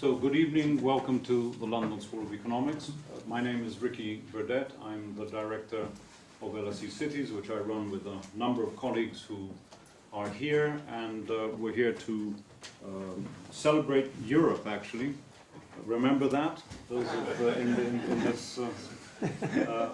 So good evening, welcome to the London School of Economics. My name is Ricky Burdett. I'm the director of LSE Cities, which I run with a number of colleagues who are here, and we're here to celebrate Europe, actually. Remember that, those in this,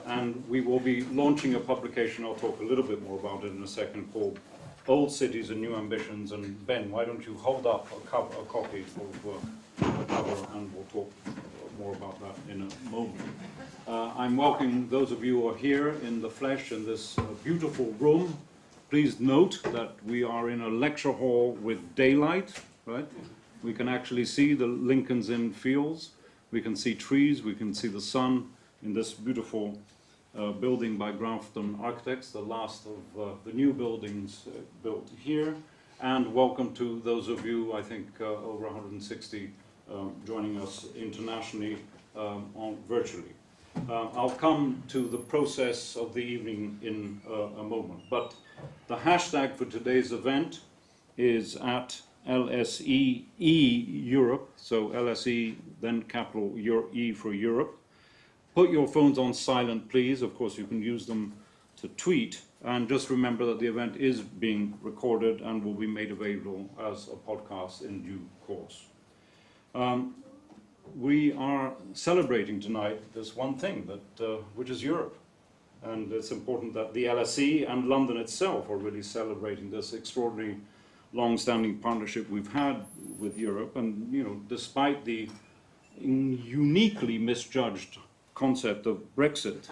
and we will be launching a publication. I'll talk a little bit more about it in a second, called Old Cities and New Ambitions. And Ben, why don't you hold up a copy of the cover, and we'll talk more about that in a moment. I'm welcoming those of you who are here in the flesh in this beautiful room. Please note that we are in a lecture hall with daylight, right? We can actually see the Lincoln's Inn Fields. We can see trees, we can see the sun in this beautiful building by Grafton Architects, the last of the new buildings built here. And welcome to those of you, I think over 160 joining us internationally virtually. I'll come to the process of the evening in a moment, but the hashtag for today's event is at LSE Europe, so LSE, then capital E for Europe. Put your phones on silent, please. Of course, you can use them to tweet. And just remember that the event is being recorded and will be made available as a podcast in due course. We are celebrating tonight this one thing, that which is Europe. And it's important that the LSE and London itself are really celebrating this extraordinary long-standing partnership we've had with Europe. And, you know, despite the uniquely misjudged concept of Brexit,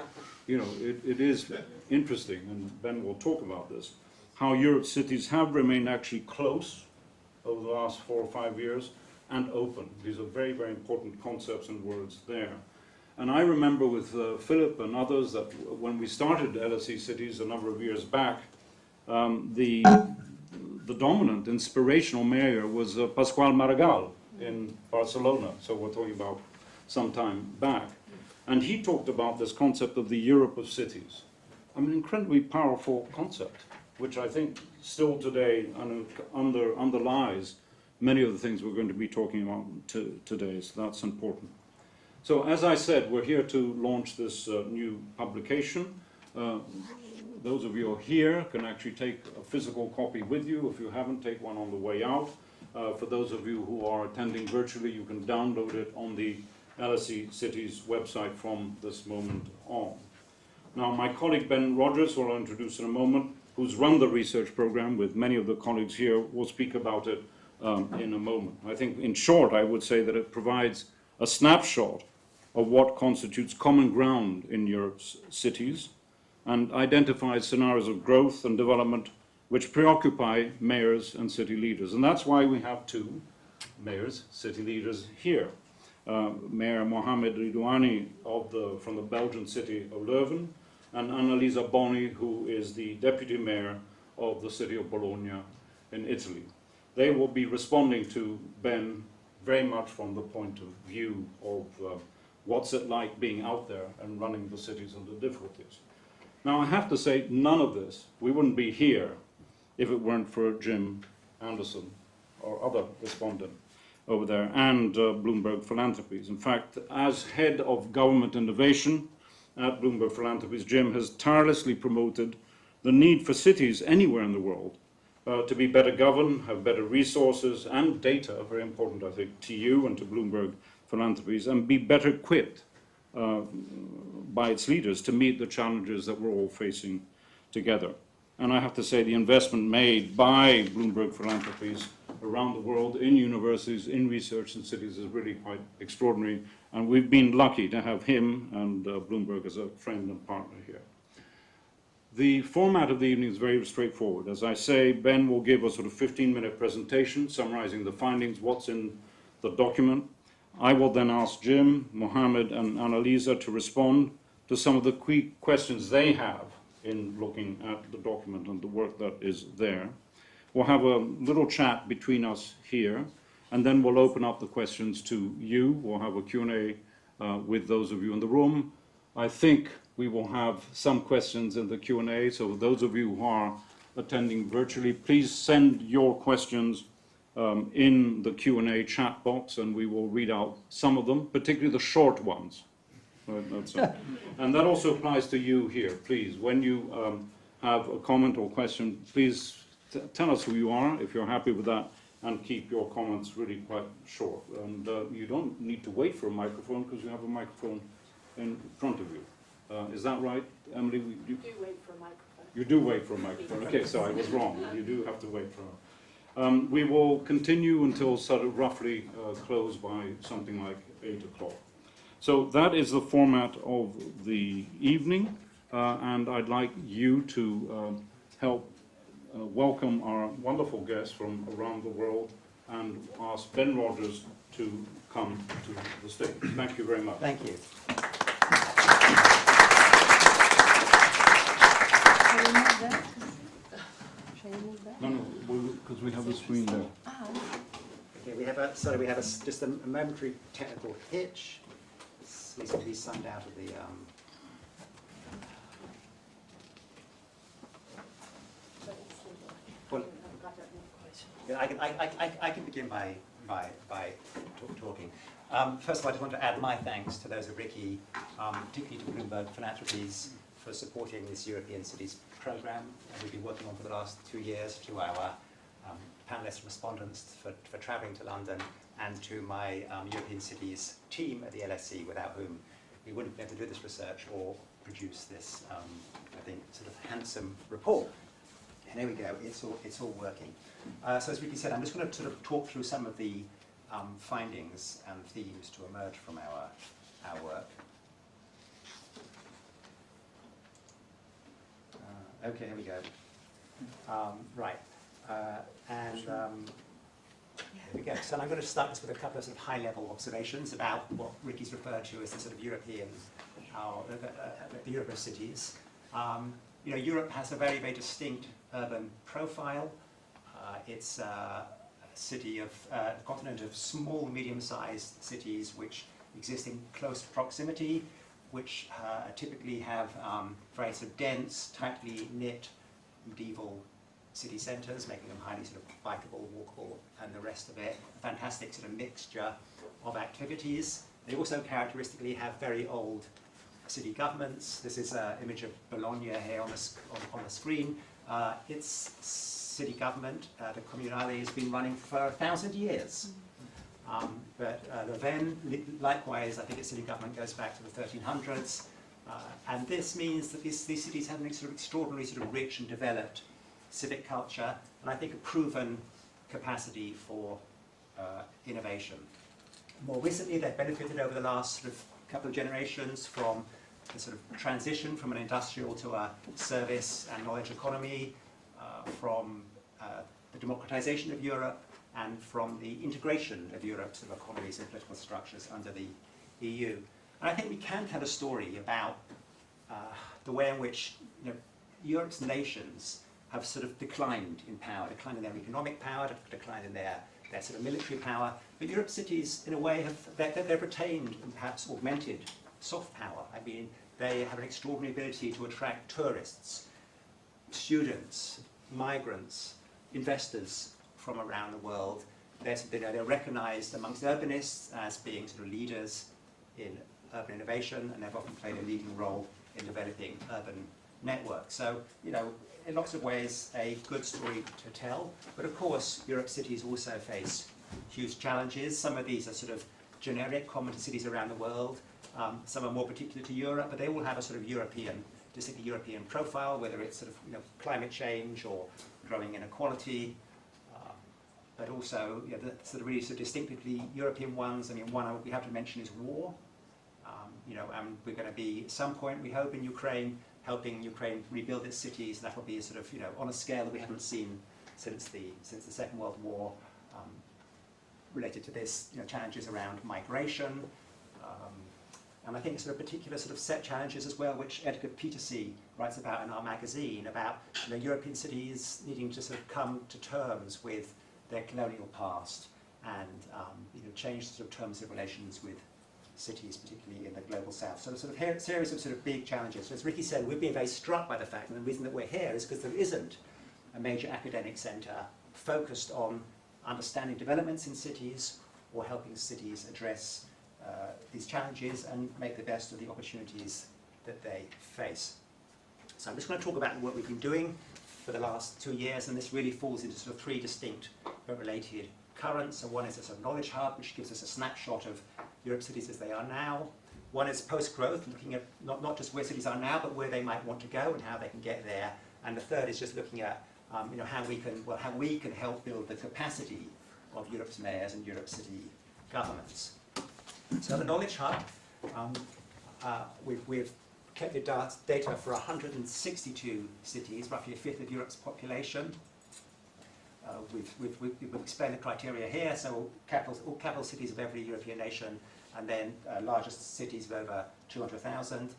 you know, it is interesting, and Ben will talk about this, how Europe's cities have remained actually close over the last 4 or 5 years and open. These are very, very important concepts and words there. And I remember with Philip and others that when we started LSE Cities a number of years back, the dominant, inspirational mayor was Pasqual Maragall in Barcelona. So we're talking about some time back. And he talked about this concept of the Europe of cities. I mean, incredibly powerful concept, which I think still today underlies many of the things we're going to be talking about today, so that's important. So as I said, we're here to launch this new publication. Those of you who are here can actually take a physical copy with you. If you haven't, take one on the way out. For those of you who are attending virtually, you can download it on the LSE Cities website from this moment on. Now, my colleague Ben Rogers, who I'll introduce in a moment, who's run the research program with many of the colleagues here, will speak about it in a moment. I think, in short, I would say that it provides a snapshot of what constitutes common ground in Europe's cities and identifies scenarios of growth and development which preoccupy mayors and city leaders. And that's why we have two mayors, city leaders here. Mayor Mohamed Ridouani from the Belgian city of Leuven, and Annalisa Boni, who is the deputy mayor of the city of Bologna in Italy. They will be responding to Ben very much from the point of view of what's it like being out there and running the cities and the difficulties. Now, I have to say, none of this, we wouldn't be here if it weren't for Jim Anderson, or other respondent over there, and Bloomberg Philanthropies. In fact, as head of government innovation at Bloomberg Philanthropies, Jim has tirelessly promoted the need for cities anywhere in the world to be better governed, have better resources and data, very important, I think, to you and to Bloomberg Philanthropies, and be better equipped by its leaders to meet the challenges that we're all facing together. And I have to say, the investment made by Bloomberg Philanthropies around the world in universities, in research and cities is really quite extraordinary. And we've been lucky to have him and Bloomberg as a friend and partner here. The format of the evening is very straightforward. As I say, Ben will give a sort of 15-minute presentation summarizing the findings, what's in the document. I will then ask Jim, Mohamed, and Annalisa to respond to some of the key questions they have in looking at the document and the work that is there. We'll have a little chat between us here, and then we'll open up the questions to you. We'll have a Q&A with those of you in the room. I think we will have some questions in the Q&A, so those of you who are attending virtually, please send your questions in the Q&A chat box, and we will read out some of them, particularly the short ones. And that also applies to you here. Please, when you have a comment or question, please tell us who you are, if you're happy with that, and keep your comments really quite short. And you don't need to wait for a microphone, because you have a microphone in front of you. Is that right, Emily? You do wait for a microphone. You do wait for a microphone. Okay, so I was wrong. You do have to wait for a we will continue until sort of roughly close by something like 8 o'clock. So that is the format of the evening, and I'd like you to help welcome our wonderful guests from around the world and ask Ben Rogers to come to the stage. Thank you very much. Thank you. No, because we have a screen there. Okay, we have just a momentary technical hitch. These will be sunned out of the. Well, yeah, I can begin by talking. First of all, I just want to add my thanks to those of Ricky, particularly to Bloomberg Philanthropies, for supporting this European Cities program we've been working on for the last 2 years, to our panelists and respondents for travelling to London, and to my European Cities team at the LSE, without whom we wouldn't be able to do this research or produce this, I think, sort of handsome report. And there we go, it's all working. So as Ricky said, I'm just going to sort of talk through some of the findings and themes to emerge from our work. Okay, here we go. Right, here we go. So I'm going to start this with a couple of sort of high-level observations about what Ricky's referred to as the sort of European, the Europe of cities. You know, Europe has a very, very distinct urban profile. It's a city of a continent of small, medium-sized cities which exist in close proximity, which typically have very sort of dense, tightly knit medieval city centres, making them highly sort of bikeable, walkable, and the rest of it. A fantastic sort of mixture of activities. They also characteristically have very old city governments. This is an image of Bologna here on the screen. Its city government, the Comunale, has been running for 1,000 years. But Ravenna, likewise, I think its city government goes back to the 1300s. And this means that these cities have an sort of extraordinarily sort of rich and developed civic culture, and I think a proven capacity for innovation. More recently, they've benefited over the last sort of couple of generations from the sort of transition from an industrial to a service and knowledge economy, from the democratization of Europe, and from the integration of Europe's sort of economies and political structures under the EU. And I think we can tell a story about the way in which, you know, Europe's nations have sort of declined in power, declined in their economic power, declined in their sort of military power. But Europe's cities, in a way, they've retained and perhaps augmented soft power. I mean, they have an extraordinary ability to attract tourists, students, migrants, investors from around the world. They're recognized amongst urbanists as being sort of leaders in urban innovation, and they've often played a leading role in developing urban networks. So, you know, in lots of ways, a good story to tell. But of course, Europe's cities also face huge challenges. Some of these are sort of generic, common to cities around the world. Some are more particular to Europe, but they all have a sort of distinctly European profile, whether it's sort of, you know, climate change or growing inequality. But also, you know, the sort of really sort of distinctively European ones. I mean, one we have to mention is war. You know, we're going to be at some point, we hope, in Ukraine, helping Ukraine rebuild its cities. That will be a sort of, you know, on a scale that we haven't seen since the Second World War. Related to this, you know, challenges around migration, and I think sort of particular sort of set challenges as well, which Edgar Peterson writes about in our magazine, about, you know, European cities needing to sort of come to terms with their colonial past and you know, change the sort of terms of relations with cities, particularly in the global south. So a sort of series of sort of big challenges. So as Ricky said, we've been very struck by the fact, and the reason that we're here is because there isn't a major academic centre focused on understanding developments in cities or helping cities address these challenges and make the best of the opportunities that they face. So I'm just going to talk about the work we've been doing for the last 2 years, and this really falls into sort of 3 distinct but related currents. So one is a sort of knowledge hub, which gives us a snapshot of Europe's cities as they are now. One is post-growth, looking at not just where cities are now, but where they might want to go and how they can get there. And the third is just looking at how we can help build the capacity of Europe's mayors and Europe's city governments. So the knowledge hub, we've kept the data for 162 cities, roughly a fifth of Europe's population. We've explained the criteria here, so all capital cities of every European nation, and then largest cities of over 200,000.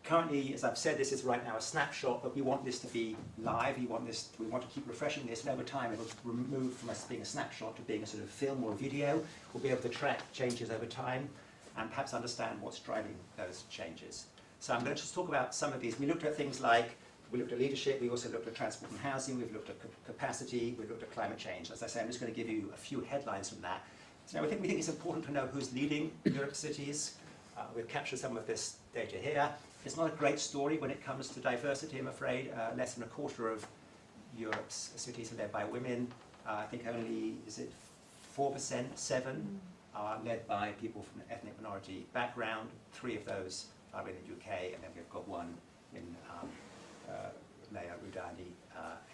Currently, as I've said, this is right now a snapshot, but we want this to be live. We want to keep refreshing this, and over time it'll move from us being a snapshot to being a sort of film or video. We'll be able to track changes over time and perhaps understand what's driving those changes. So I'm going to just talk about some of these. We looked at things like, we looked at leadership, we also looked at transport and housing, we've looked at capacity, we've looked at climate change. As I say, I'm just going to give you a few headlines from that. So now we think it's important to know who's leading Europe's cities. We've captured some of this data here. It's not a great story when it comes to diversity, I'm afraid. Less than a quarter of Europe's cities are led by women. I think only, is it 4%, 7 are led by people from an ethnic minority background. 3 of those are in the UK, and then we've got 1 in Mayor Rudani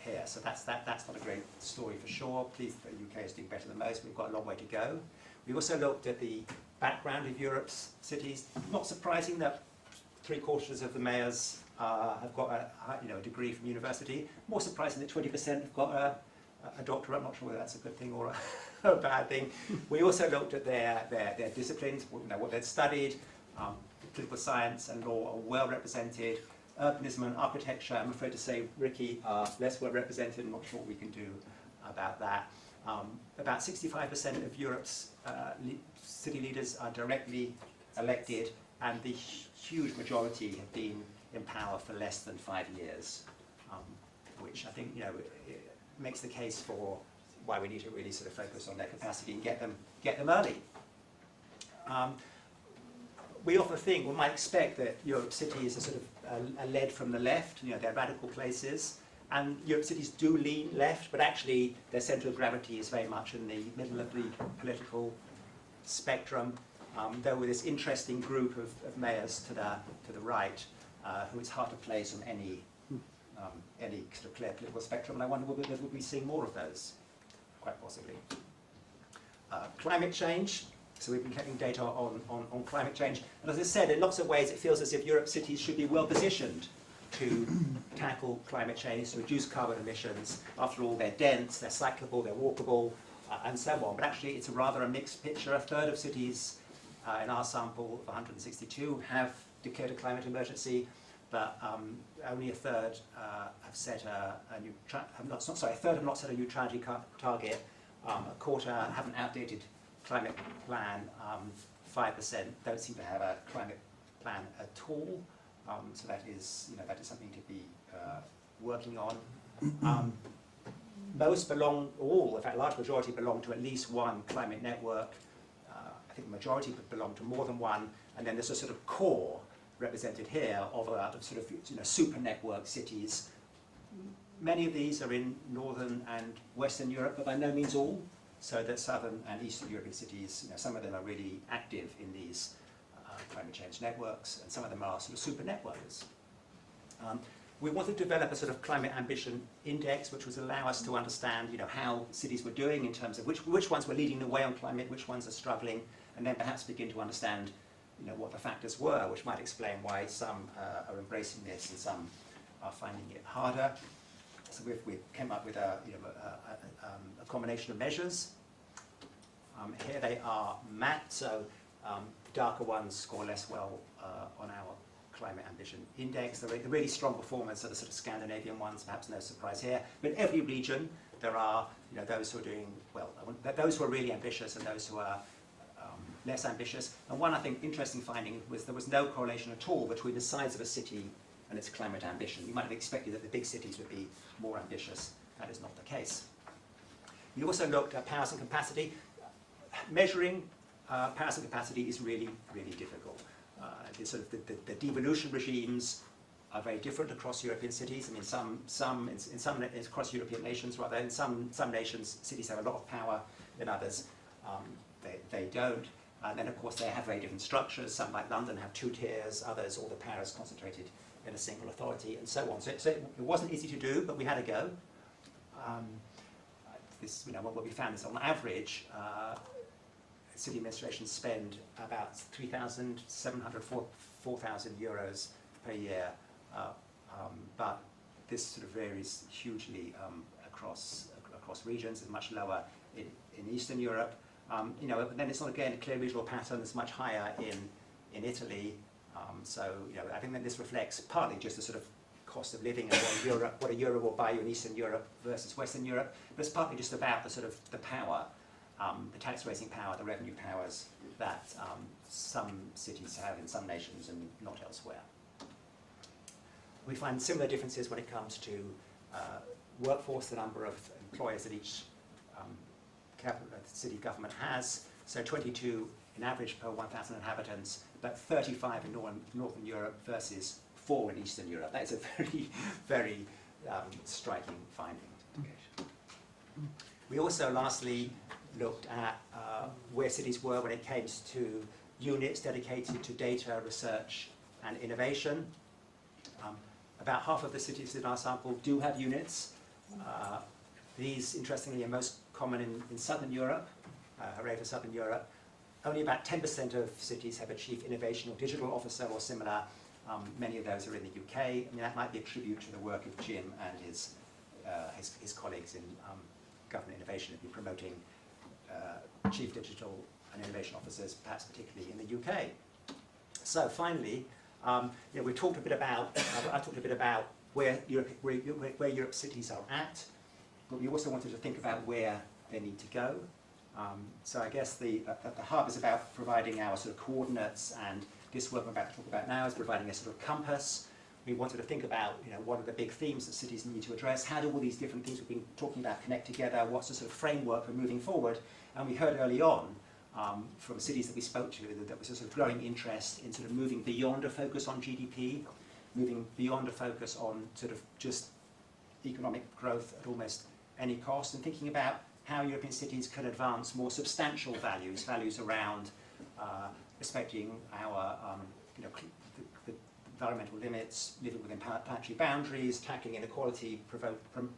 here. So that's not a great story for sure. Please, the UK is doing better than most. We've got a long way to go. We also looked at the background of Europe's cities. Not surprising that 3/4 of the mayors have got a degree from university. More surprising that 20% have got a doctorate. I'm not sure whether that's a good thing or a bad thing. We also looked at their disciplines, what they'd studied. Political science and law are well represented. Urbanism and architecture, I'm afraid to say, Ricky, are less well represented. I'm not sure what we can do about that. About 65% of Europe's city leaders are directly elected, and the huge majority have been in power for less than 5 years, which I think it makes the case for why we need to really sort of focus on their capacity and get them early. We often think, we might expect that Europe's cities are sort of are led from the left, they're radical places, and Europe's cities do lean left, but actually their centre of gravity is very much in the middle of the political spectrum. There were this interesting group of mayors to the right, who it's hard to place on any sort of clear political spectrum, and I wonder whether we'll be seeing more of those, quite possibly. Climate change. So we've been collecting data on climate change. And as I said, in lots of ways it feels as if Europe's cities should be well positioned to tackle climate change, to reduce carbon emissions. After all, they're dense, they're cyclable, they're walkable, and so on. But actually it's rather a mixed picture. A third of cities in our sample of 162 have declared a climate emergency, but only a third have set a third have not set a neutrality target. A quarter have an outdated climate plan. 5% don't seem to have a climate plan at all. So that is something to be working on. Most belong, in fact, a large majority belong to at least one climate network. I think the majority belong to more than one, and then there's a sort of core represented here of sort of super network cities. Many of these are in Northern and Western Europe, but by no means all. So that Southern and Eastern European cities, some of them are really active in these climate change networks, and some of them are sort of super networks. We wanted to develop a sort of climate ambition index, which would allow us to understand, how cities were doing in terms of which ones were leading the way on climate, which ones are struggling, and then perhaps begin to understand, what the factors were, which might explain why some are embracing this and some are finding it harder. So we came up with a combination of measures. Here they are mapped, so darker ones score less well on our climate ambition index. The really strong performance are the sort of Scandinavian ones, perhaps no surprise here. But in every region, there are those who are doing well, those who are really ambitious and those who are less ambitious. And one, I think, interesting finding was there was no correlation at all between the size of a city and its climate ambition. You might have expected that the big cities would be more ambitious. That is not the case. We also looked at powers and capacity. Measuring powers and capacity is really, really difficult. The devolution regimes are very different across European cities. I mean, across European nations, rather. In some nations, cities have a lot of power. In others, they don't. And then, of course, they have very different structures. Some, like London, have 2 tiers. Others, all the power is concentrated in a single authority, and so on. So it wasn't easy to do, but we had a go. What we found is, on average, city administrations spend about 3,700, 4,000 euros per year, but this sort of varies hugely across regions. It's much lower in Eastern Europe. But then it's not, again, a clear regional pattern. It's much higher in Italy. I think that this reflects partly just the sort of cost of living and what a euro will buy you in Eastern Europe versus Western Europe, but it's partly just about the sort of the power, the tax-raising power, the revenue powers that some cities have in some nations and not elsewhere. We find similar differences when it comes to workforce, the number of employers that each city government has. So 22 in average per 1,000 inhabitants, but 35 in Northern Europe versus 4 in Eastern Europe. That is a very, very striking finding. We also, lastly, looked at where cities were when it came to units dedicated to data, research, and innovation. About half of the cities in our sample do have units. These, interestingly, are most common in Southern Europe. Hooray for Southern Europe. Only about 10% of cities have a chief innovation or digital officer or similar. Many of those are in the UK. I mean, that might be a tribute to the work of Jim and his colleagues in government innovation have been promoting chief digital and innovation officers, perhaps particularly in the UK. So finally, we talked a bit about, I talked a bit about where Europe's cities are at, but we also wanted to think about where they need to go. So I guess the hub is about providing our sort of coordinates, and this work I'm about to talk about now is providing a sort of compass. We wanted to think about, what are the big themes that cities need to address? How do all these different things we've been talking about connect together? What's the sort of framework for moving forward? And we heard early on from cities that we spoke to that there was a sort of growing interest in sort of moving beyond a focus on GDP, moving beyond a focus on sort of just economic growth at almost any cost, and thinking about how European cities can advance more substantial values around respecting our the environmental limits, living within planetary boundaries, tackling inequality,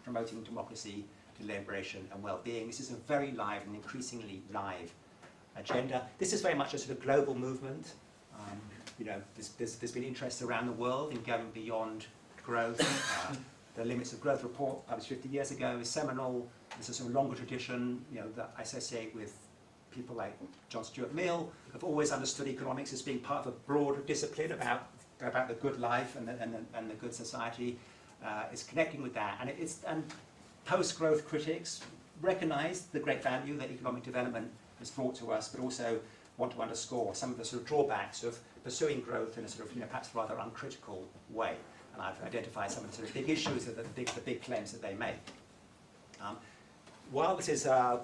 promoting democracy, deliberation and well-being. This is a very live and increasingly live agenda. This is very much a sort of global movement. There's been interest around the world in going beyond growth. The Limits of Growth report, published 50 years ago, is seminal. There's a sort of longer tradition, that I associate with people like John Stuart Mill, have always understood economics as being part of a broader discipline about the good life and the good society. It's connecting with that, and post-growth critics recognise the great value that economic development has brought to us, but also want to underscore some of the sort of drawbacks of pursuing growth in a sort of perhaps rather uncritical way. And I've identified some of the sort of big issues, the big claims that they make. While this is a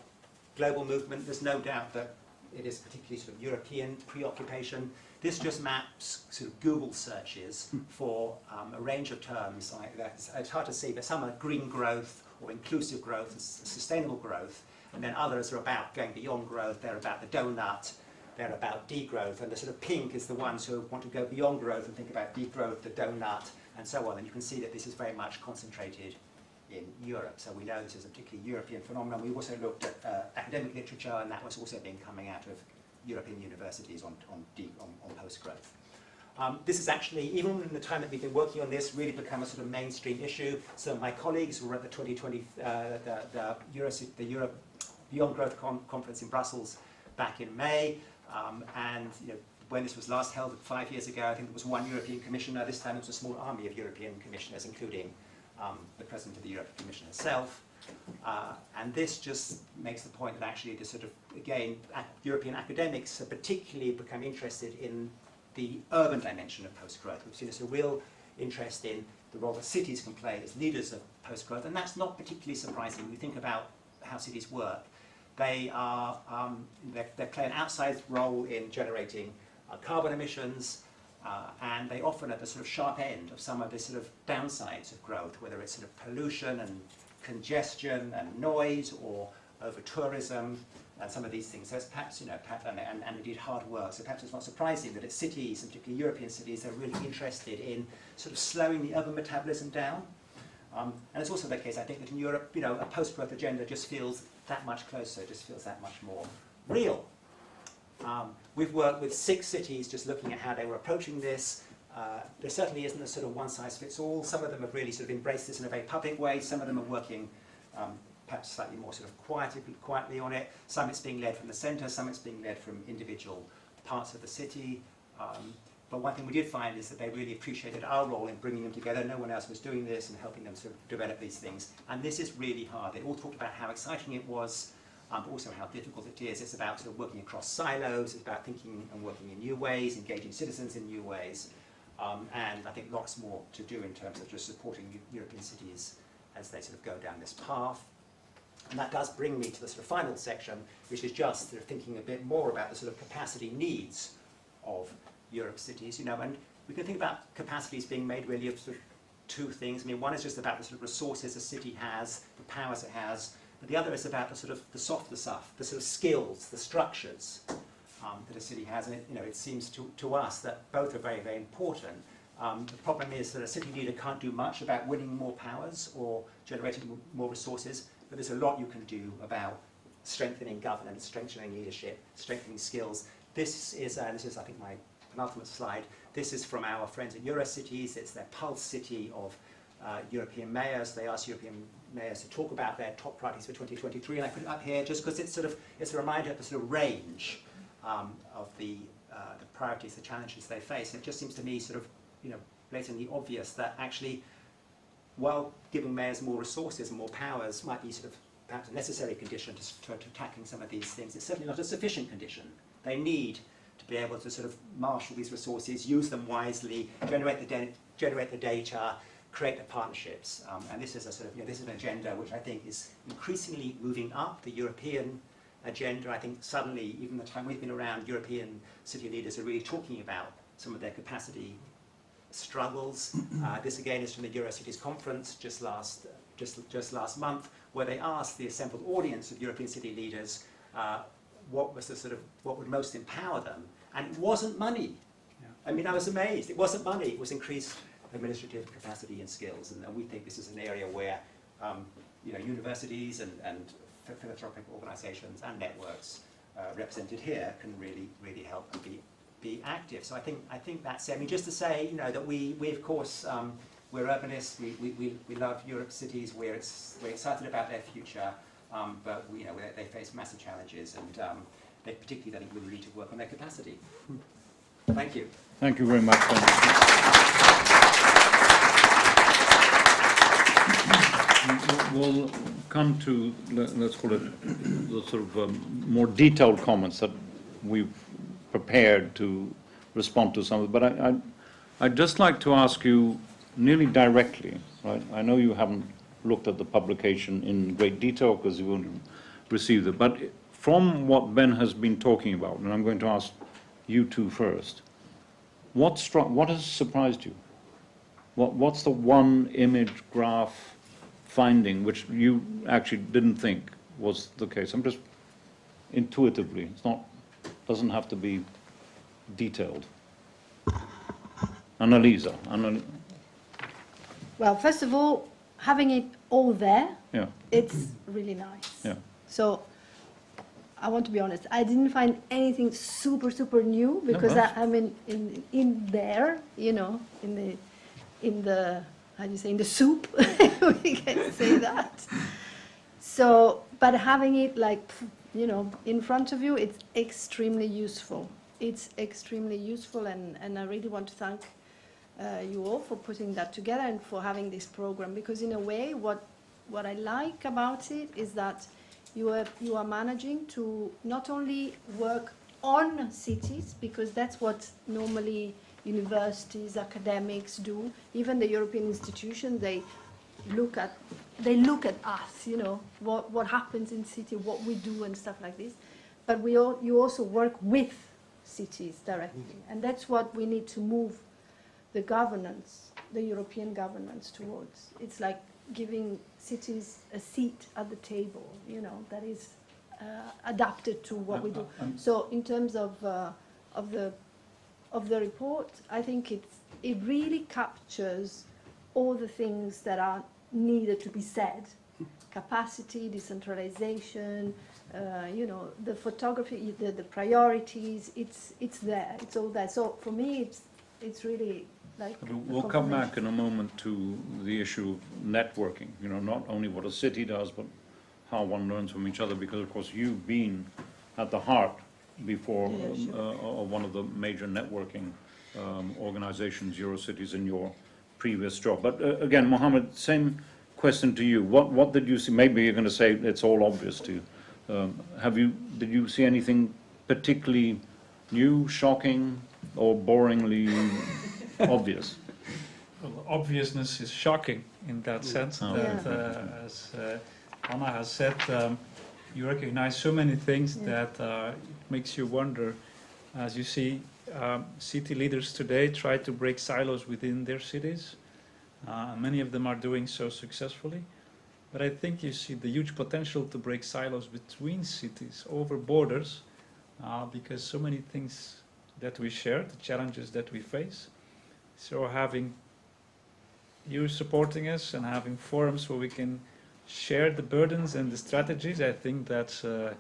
global movement, there's no doubt that it is particularly sort of European preoccupation. This just maps sort of Google searches for a range of terms like that. It's hard to see, but some are green growth or inclusive growth, sustainable growth, and then others are about going beyond growth. They're about the donut, they're about degrowth, and the sort of pink is the ones who want to go beyond growth and think about degrowth, the donut, and so on. And you can see that this is very much concentrated in Europe. So we know this is a particularly European phenomenon. We also looked at academic literature, and that was also been coming out of European universities on post-growth. This is actually, even in the time that we've been working on this, really become a sort of mainstream issue. So my colleagues were at the 2020, the Europe Beyond Growth conference in Brussels back in May, and when this was last held 5 years ago, I think there was one European commissioner. This time it was a small army of European commissioners, including the President of the European Commission herself. And this just makes the point that actually the sort of, again, European academics have particularly become interested in the urban dimension of post-growth. We've seen a real interest in the role that cities can play as leaders of post-growth, and that's not particularly surprising. We think about how cities work. They are they play an outsized role in generating carbon emissions, and they often at the sort of sharp end of some of the sort of downsides of growth, whether it's sort of pollution and congestion and noise or over tourism and some of these things. So it's perhaps, you know, and indeed hard work. So perhaps it's not surprising that it's cities, and particularly European cities, are really interested in sort of slowing the urban metabolism down. And it's also the case, I think, that in Europe, you know, a post-growth agenda just feels that much closer, just feels that much more real. We've worked with 6 cities just looking at how they were approaching this. There certainly isn't a sort of one-size-fits-all. Some of them have really sort of embraced this in a very public way. Some of them are working perhaps slightly more sort of quietly on it. Some it's being led from the centre, some it's being led from individual parts of the city. But one thing we did find is that they really appreciated our role in bringing them together. No one else was doing this and helping them sort of develop these things. And this is really hard. They all talked about how exciting it was, but also how difficult it is. It's about sort of working across silos. It's about thinking and working in new ways, engaging citizens in new ways. And I think lots more to do in terms of just supporting European cities as they sort of go down this path. And that does bring me to the sort of final section, which is just sort of thinking a bit more about the sort of capacity needs of Europe's cities. You know, and we can think about capacities being made really of sort of 2 things. I mean, one is just about the sort of resources a city has, the powers it has, but the other is about the sort of the softer stuff, the sort of skills, the structures that a city has. And it seems to us that both are very, very important. The problem is that a city leader can't do much about winning more powers or generating more resources, but there's a lot you can do about strengthening governance, strengthening leadership, strengthening skills. This is I think, my penultimate slide. This is from our friends at EuroCities. It's their pulse city of European mayors. They asked European mayors to talk about their top priorities for 2023, and I put it up here just because it's a reminder of the sort of range of the priorities, the challenges they face. And it just seems to me sort of, blatantly obvious that actually, while giving mayors more resources and more powers might be sort of perhaps a necessary condition to tackling some of these things, it's certainly not a sufficient condition. They need to be able to sort of marshal these resources, use them wisely, generate the data, create the partnerships. And this is a sort of, this is an agenda which I think is increasingly moving up the European agenda. I think suddenly, even the time we've been around, European city leaders are really talking about some of their capacity struggles. This again is from the EuroCities conference just last month, where they asked the assembled audience of European city leaders what would most empower them, and it wasn't money. Yeah. I mean, I was amazed. It wasn't money. It was increased administrative capacity and skills, and we think this is an area where universities and philanthropic organisations and networks represented here can really help and be active. So I think that's it. I mean, just to say, that we of course, we're urbanists. We love Europe's cities. We're excited about their future, but they face massive challenges, and they particularly, I think, really need to work on their capacity. Thank you. Thank you very much. We'll come to, let's call it, the sort of more detailed comments that we've prepared to respond to some of it. But I'd just like to ask you nearly directly, right? I know you haven't looked at the publication in great detail because you won't receive it, but from what Ben has been talking about, and I'm going to ask you two first, what has surprised you? What's the one image graph finding which you actually didn't think was the case? I'm just intuitively, doesn't have to be detailed. Annalisa. Well, first of all, having it all there, Yeah. it's really nice. Yeah. So I want to be honest, I didn't find anything super new because I'm in there, in the how do you say, in the soup, we can say that. So, but having it in front of you, it's extremely useful. It's extremely useful, and I really want to thank you all for putting that together and for having this program, because in a way, what I like about it is that you are managing to not only work on cities, because that's what normally universities, academics do. Even the European institutions, they look at us, you know, what happens in city, what we do and stuff like this. But you also work with cities directly, and that's what we need to move the governance, the European governance towards. It's like giving cities a seat at the table, you know, that is adapted to what we do. So in terms of the report, I think it really captures all the things that are needed to be said: capacity, decentralization, you know, the photography, the priorities. It's there. It's all there. So for me, it's really like. We'll come back in a moment to the issue of networking. You know, not only what a city does, but how one learns from each other. Because of course, you've been at the heart before of one of the major networking organizations, Eurocities, in your previous job. But again, Mohammed, same question to you. What did you see? Maybe you're going to say it's all obvious to you. Did you see anything particularly new, shocking, or boringly obvious? Well, obviousness is shocking in that sense. That, as Anna has said, you recognize so many things that it makes you wonder. As you see, city leaders today try to break silos within their cities. Many of them are doing so successfully. But I think you see the huge potential to break silos between cities, over borders, because so many things that we share, the challenges that we face. So having you supporting us and having forums where we can share the burdens and the strategies, I think that's a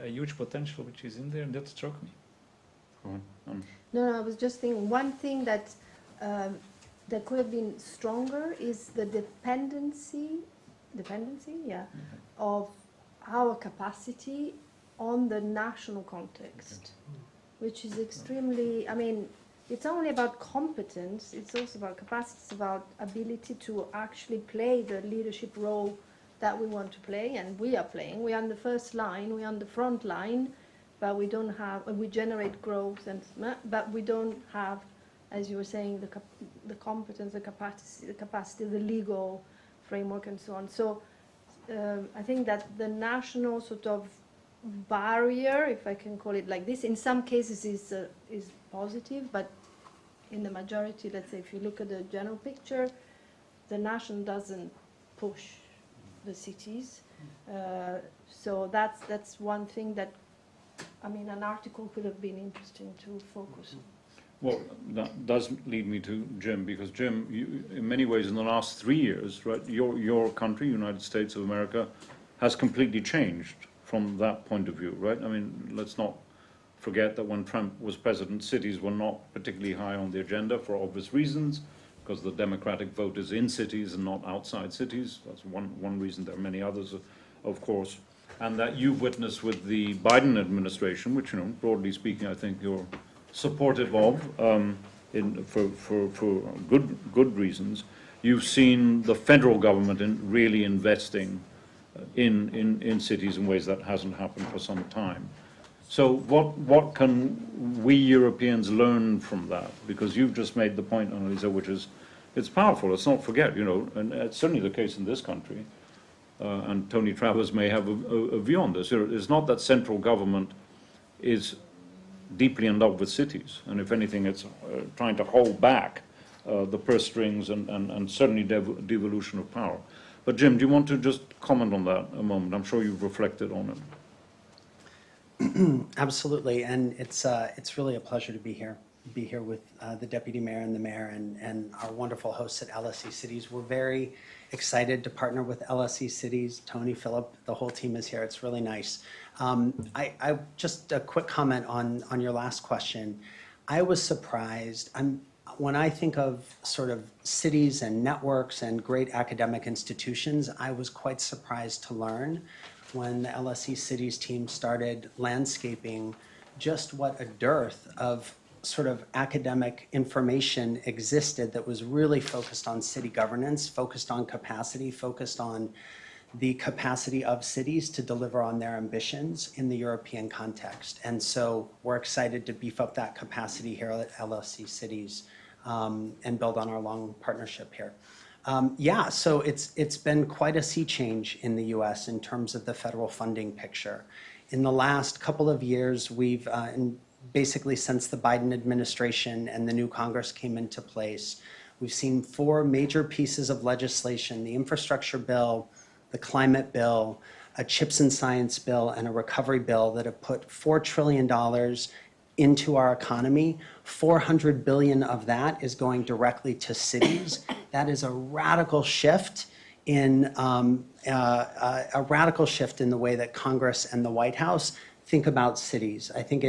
huge potential which is in there, and that struck me. No, I was just thinking one thing that that could have been stronger is the dependency, of our capacity on the national context, which is extremely, I mean, it's only about competence, it's also about capacity, it's about ability to actually play the leadership role that we want to play, and we are playing. We are on the first line, we are on the front line, but we don't have, we generate growth, but we don't have, as you were saying, the competence, the capacity, the legal framework, and so on. So I think that the national sort of barrier, if I can call it like this, in some cases is positive, but in the majority, let's say, if you look at the general picture, the nation doesn't push the cities. So that's one thing that, I mean, an article could have been interesting to focus on. Well, that does lead me to Jim, because Jim, you, in many ways in the last 3 years, right, your country, United States of America, has completely changed from that point of view, right? I mean, let's not forget that when Trump was president, cities were not particularly high on the agenda for obvious reasons, because the Democratic vote is in cities and not outside cities. That's one reason. There are many others, of course. And that you've witnessed with the Biden administration, which, you know, broadly speaking, I think you're supportive of, for good reasons. You've seen the federal government really investing in cities in ways that hasn't happened for some time. So what can we Europeans learn from that? Because you've just made the point, Annalisa, which is, it's powerful. Let's not forget, you know, and it's certainly the case in this country. And Tony Travers may have a view on this. It's not that central government is deeply in love with cities, and if anything, it's trying to hold back the purse strings and certainly devolution of power. But Jim, do you want to just comment on that a moment? I'm sure you've reflected on it. Absolutely, and it's really a pleasure to be here with the deputy mayor and the mayor and our wonderful hosts at LSE Cities. We're very excited to partner with LSE Cities. Tony, Philip, the whole team is here. It's really nice. I just a quick comment on your last question. I was surprised. When I think of sort of cities and networks and great academic institutions, I was quite surprised to learn when the LSE Cities team started landscaping just what a dearth of sort of academic information existed that was really focused on city governance, focused on capacity, focused on the capacity of cities to deliver on their ambitions in the European context. And so we're excited to beef up that capacity here at LSE Cities and build on our long partnership here. Yeah, so it's been quite a sea change in the U.S. in terms of the federal funding picture. In the last couple of years, we've, and basically since the Biden administration and the new Congress came into place, we've seen 4 major pieces of legislation: the infrastructure bill, the climate bill, a CHIPS and science bill, and a recovery bill that have put $4 trillion into our economy. 400 billion of that is going directly to cities. That is a radical shift in a radical shift in the way that Congress and the White House think about cities. I think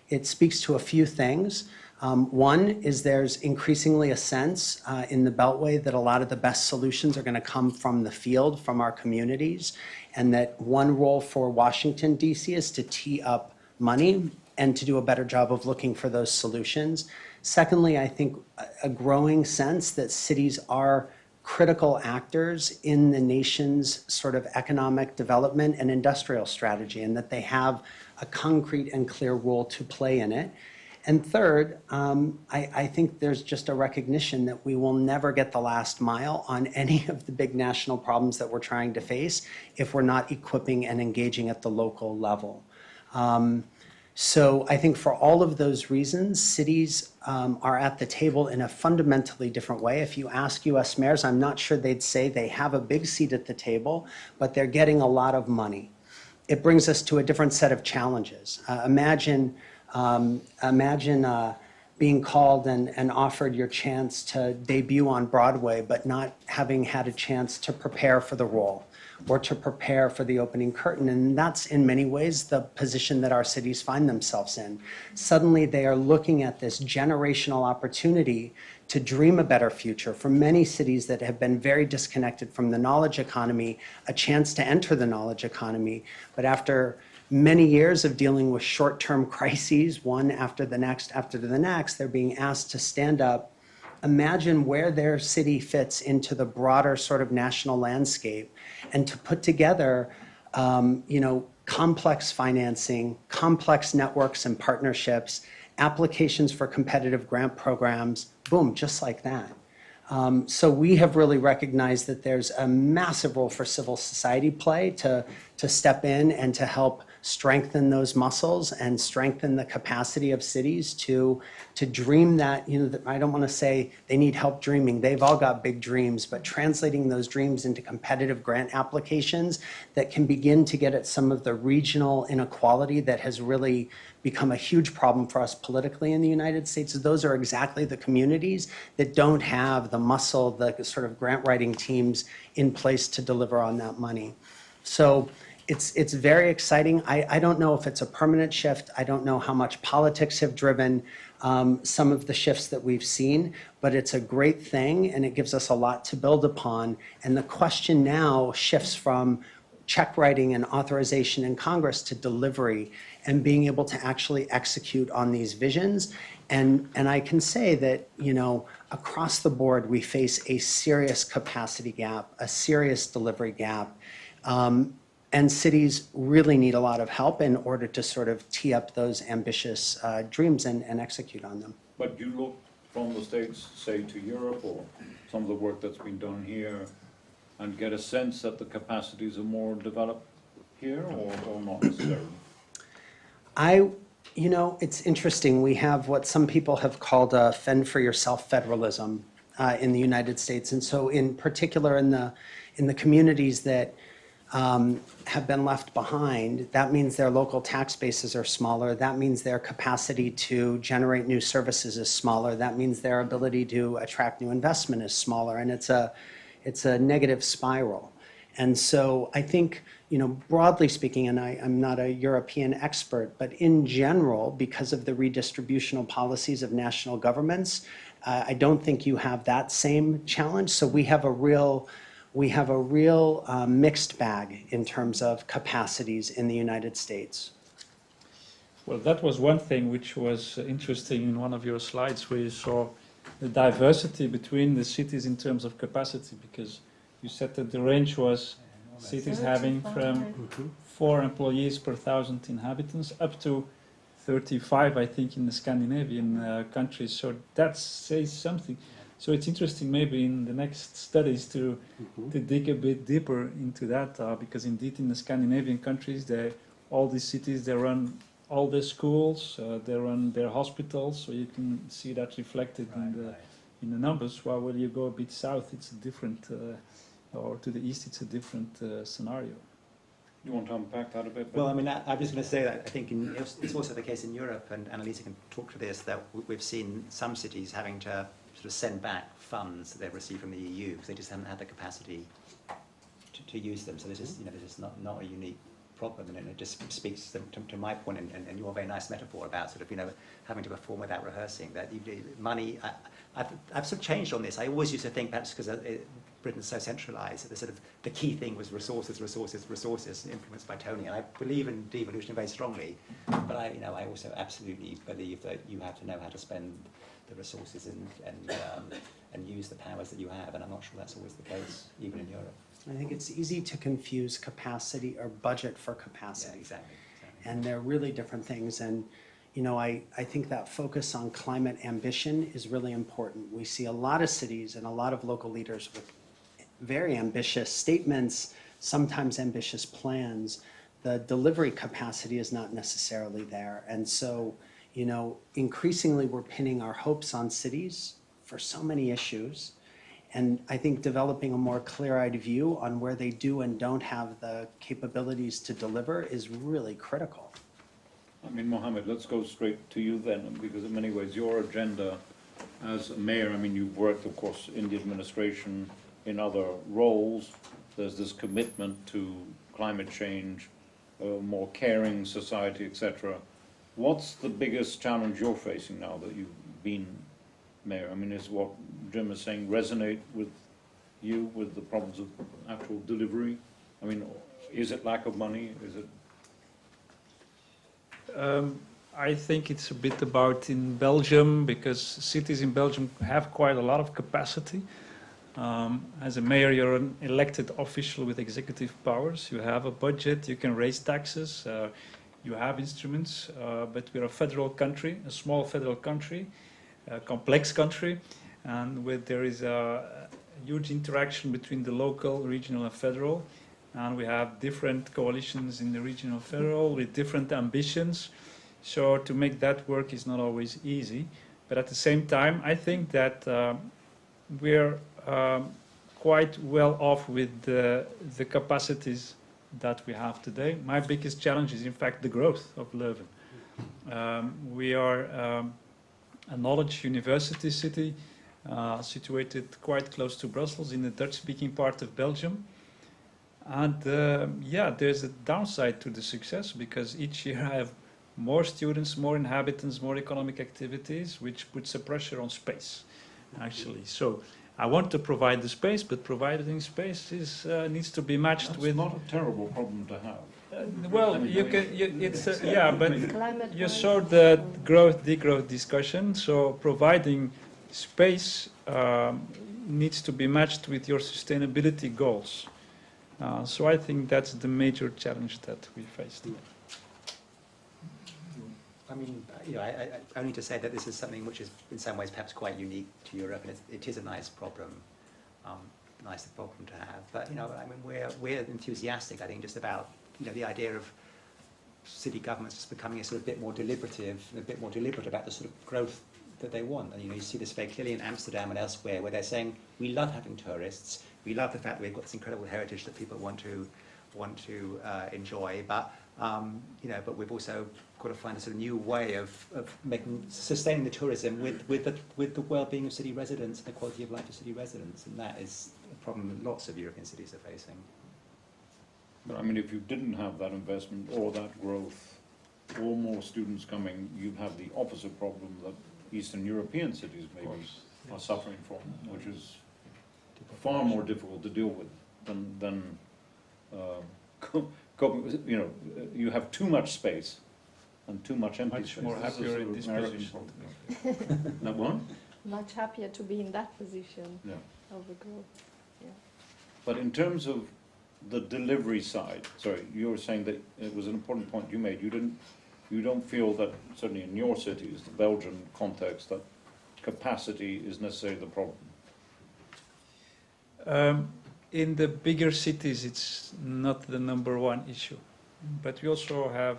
it speaks to a few things. One is there's increasingly a sense in the Beltway that a lot of the best solutions are going to come from the field, from our communities, and that one role for Washington, D.C. is to tee up money and to do a better job of looking for those solutions. Secondly, I think a growing sense that cities are critical actors in the nation's sort of economic development and industrial strategy, and that they have a concrete and clear role to play in it. And third, I think there's just a recognition that we will never get the last mile on any of the big national problems that we're trying to face if we're not equipping and engaging at the local level. So I think for all of those reasons, cities are at the table in a fundamentally different way. If you ask US mayors, I'm not sure they'd say they have a big seat at the table, but they're getting a lot of money. It brings us to a different set of challenges. Imagine being called and offered your chance to debut on Broadway, but not having had a chance to prepare for the role or to prepare for the opening curtain. And that's in many ways the position that our cities find themselves in. Suddenly they are looking at this generational opportunity to dream a better future. For many cities that have been very disconnected from the knowledge economy, a chance to enter the knowledge economy. But after many years of dealing with short-term crises, one after the next, they're being asked to stand up, imagine where their city fits into the broader sort of national landscape, and to put together, complex financing, complex networks and partnerships, applications for competitive grant programs, boom, just like that. So we have really recognized that there's a massive role for civil society play to step in and to help strengthen those muscles and strengthen the capacity of cities to dream that, I don't want to say they need help dreaming. They've all got big dreams, but translating those dreams into competitive grant applications that can begin to get at some of the regional inequality that has really become a huge problem for us politically in the United States. Those are exactly the communities that don't have the muscle, the sort of grant writing teams in place to deliver on that money. So it's very exciting. I don't know if it's a permanent shift. I don't know how much politics have driven some of the shifts that we've seen, but it's a great thing and it gives us a lot to build upon. And the question now shifts from check writing and authorization in Congress to delivery and being able to actually execute on these visions. And I can say that, across the board, we face a serious capacity gap, a serious delivery gap. And cities really need a lot of help in order to sort of tee up those ambitious dreams and execute on them. But you look from the States, say, to Europe, or some of the work that's been done here, and get a sense that the capacities are more developed here, or not necessarily? It's interesting. We have what some people have called a fend for yourself federalism in the United States. And so in particular in the communities that have been left behind, that means their local tax bases are smaller. That means their capacity to generate new services is smaller. That means their ability to attract new investment is smaller. And it's a negative spiral. And so I think, broadly speaking, and I'm not a European expert, but in general, because of the redistributional policies of national governments, I don't think you have that same challenge. So we have a real mixed bag in terms of capacities in the United States. Well, that was one thing which was interesting in one of your slides, where you saw the diversity between the cities in terms of capacity, because you said that the range was cities having from 4 employees per 1,000 inhabitants up to 35, I think, in the Scandinavian countries. So that says something. So it's interesting maybe in the next studies to dig a bit deeper into that, because indeed in the Scandinavian countries, all these cities, they run all their schools, they run their hospitals, so you can see that reflected in the numbers. While when you go a bit south, it's a different, or to the east, it's a different scenario. You want to unpack that a bit? Well, I mean, I'm just going to say that I think it's also the case in Europe, and Annalisa can talk to this, that we've seen some cities having to sort of send back funds that they've received from the EU because they just haven't had the capacity to use them. So this is, this is not a unique problem, and it just speaks to my point and your very nice metaphor about sort of, having to perform without rehearsing. That money, I've sort of changed on this. I always used to think perhaps because Britain's so centralised, that the key thing was resources, influenced by Tony. And I believe in devolution very strongly, but I also absolutely believe that you have to know how to spend the resources and use the powers that you have. And I'm not sure that's always the case, even in Europe. I think it's easy to confuse capacity or budget for capacity. Yeah, exactly. And they're really different things. And, I think that focus on climate ambition is really important. We see a lot of cities and a lot of local leaders with very ambitious statements, sometimes ambitious plans. The delivery capacity is not necessarily there. And so, increasingly we're pinning our hopes on cities for so many issues. And I think developing a more clear-eyed view on where they do and don't have the capabilities to deliver is really critical. I mean, Mohammed, let's go straight to you then, because in many ways your agenda as a mayor, I mean, you've worked, of course, in the administration, in other roles. There's this commitment to climate change, more caring society, etc. What's the biggest challenge you're facing now that you've been mayor? I mean, is what Jim is saying resonate with you, with the problems of actual delivery? I mean, is it lack of money? Is it? I think it's a bit about in Belgium, because cities in Belgium have quite a lot of capacity. As a mayor, you're an elected official with executive powers. You have a budget, you can raise taxes, you have instruments, but we're a federal country, a small federal country, a complex country, and there is a huge interaction between the local, regional and federal, and we have different coalitions in the regional federal with different ambitions. So to make that work is not always easy, but at the same time I think that we're quite well off with the capacities that we have today. My biggest challenge is in fact the growth of Leuven. We are a knowledge university city situated quite close to Brussels in the Dutch-speaking part of Belgium. And there's a downside to the success, because each year I have more students, more inhabitants, more economic activities, which puts a pressure on space, actually. So I want to provide the space, but providing space needs to be matched That's with... not a terrible problem to have. Well, you can, but Climate you wise. saw the degrowth discussion, so providing space needs to be matched with your sustainability goals. So I think that's the major challenge that we faced. I mean, I only to say that this is something which is in some ways perhaps quite unique to Europe, and it is a nice problem, to have. But I mean, we're enthusiastic, I think, just about the idea of city governments just becoming a sort of bit more deliberative, and a bit more deliberate about the sort of growth that they want. And you see this very clearly in Amsterdam and elsewhere, where they're saying we love having tourists, we love the fact that we've got this incredible heritage that people want to enjoy, but but we've also got to find a sort of new way of sustaining the tourism with the well-being of city residents and the quality of life of city residents, and that is a problem that lots of European cities are facing. But I mean, if you didn't have that investment or that growth, or more students coming, you'd have the opposite problem that Eastern European cities maybe are suffering from, which is far more difficult to deal with than you have too much space and too much empty Much space. more This is happier a in this American position. problem. That one? Much happier to be in that position Yeah. of the growth. Yeah. But in terms of the delivery side, sorry, you were saying that it was an important point you made. You don't feel that, certainly in your cities, the Belgian context, that capacity is necessarily the problem. In the bigger cities, it's not the number one issue. But we also have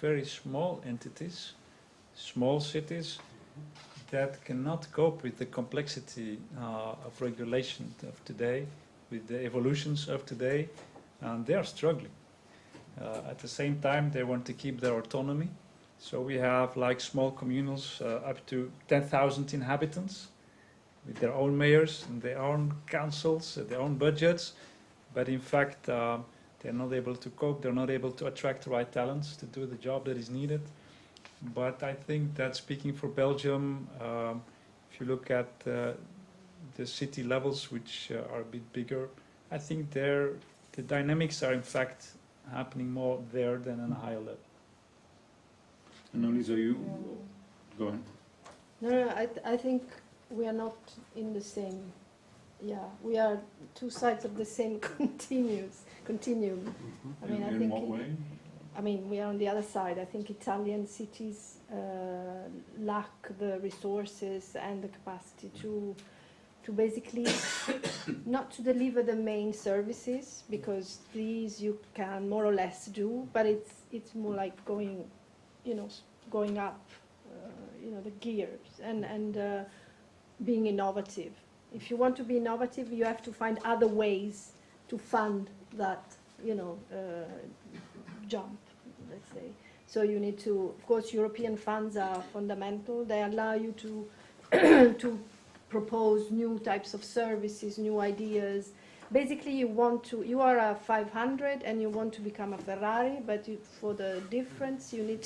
very small entities, small cities, that cannot cope with the complexity of regulation of today, with the evolutions of today, and they are struggling. At the same time, they want to keep their autonomy. So we have like small communals up to 10,000 inhabitants with their own mayors and their own councils, their own budgets. But in fact, they're not able to cope. They're not able to attract the right talents to do the job that is needed. But I think that speaking for Belgium, if you look at the city levels, which are a bit bigger, I think the dynamics are in fact happening more there than on a higher level. And Annelies, are you? Go ahead. No, I think we are not in the same, we are two sides of the same continuum. I mean, I In think what way? I mean, we are on the other side. I think Italian cities lack the resources and the capacity to basically not to deliver the main services, because these you can more or less do, but it's more like going up, the gears and being innovative. If you want to be innovative, you have to find other ways to fund that, jump, let's say. So you need to, of course, European funds are fundamental. They allow you to to propose new types of services, new ideas. Basically, you are a 500 and you want to become a Ferrari, but for the difference, you need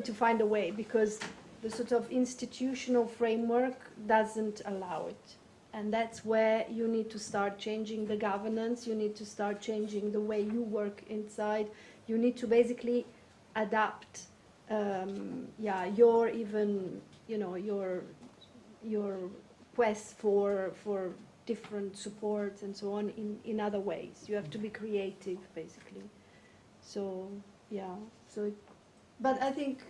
to find a way, because the sort of institutional framework doesn't allow it. And that's where you need to start changing the governance, you need to start changing the way you work inside, you need to basically adapt your quest for different supports and so on in other ways. You have to be creative, basically. But I think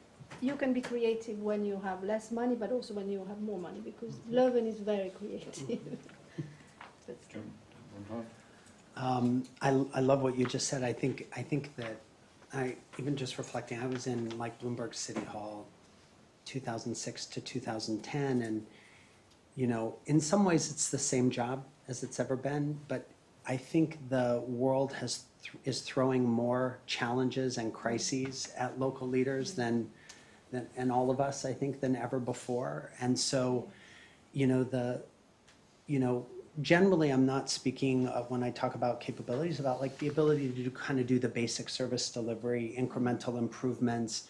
you can be creative when you have less money, but also when you have more money, because Leuven is very creative. I love what you just said. I think that even just reflecting, I was in like Bloomberg City Hall 2006 to 2010, and in some ways it's the same job as it's ever been, but I think the world is throwing more challenges and crises at local leaders than all of us, I think, than ever before. And so, generally I'm not speaking when I talk about capabilities about like the ability to kind of do the basic service delivery, incremental improvements,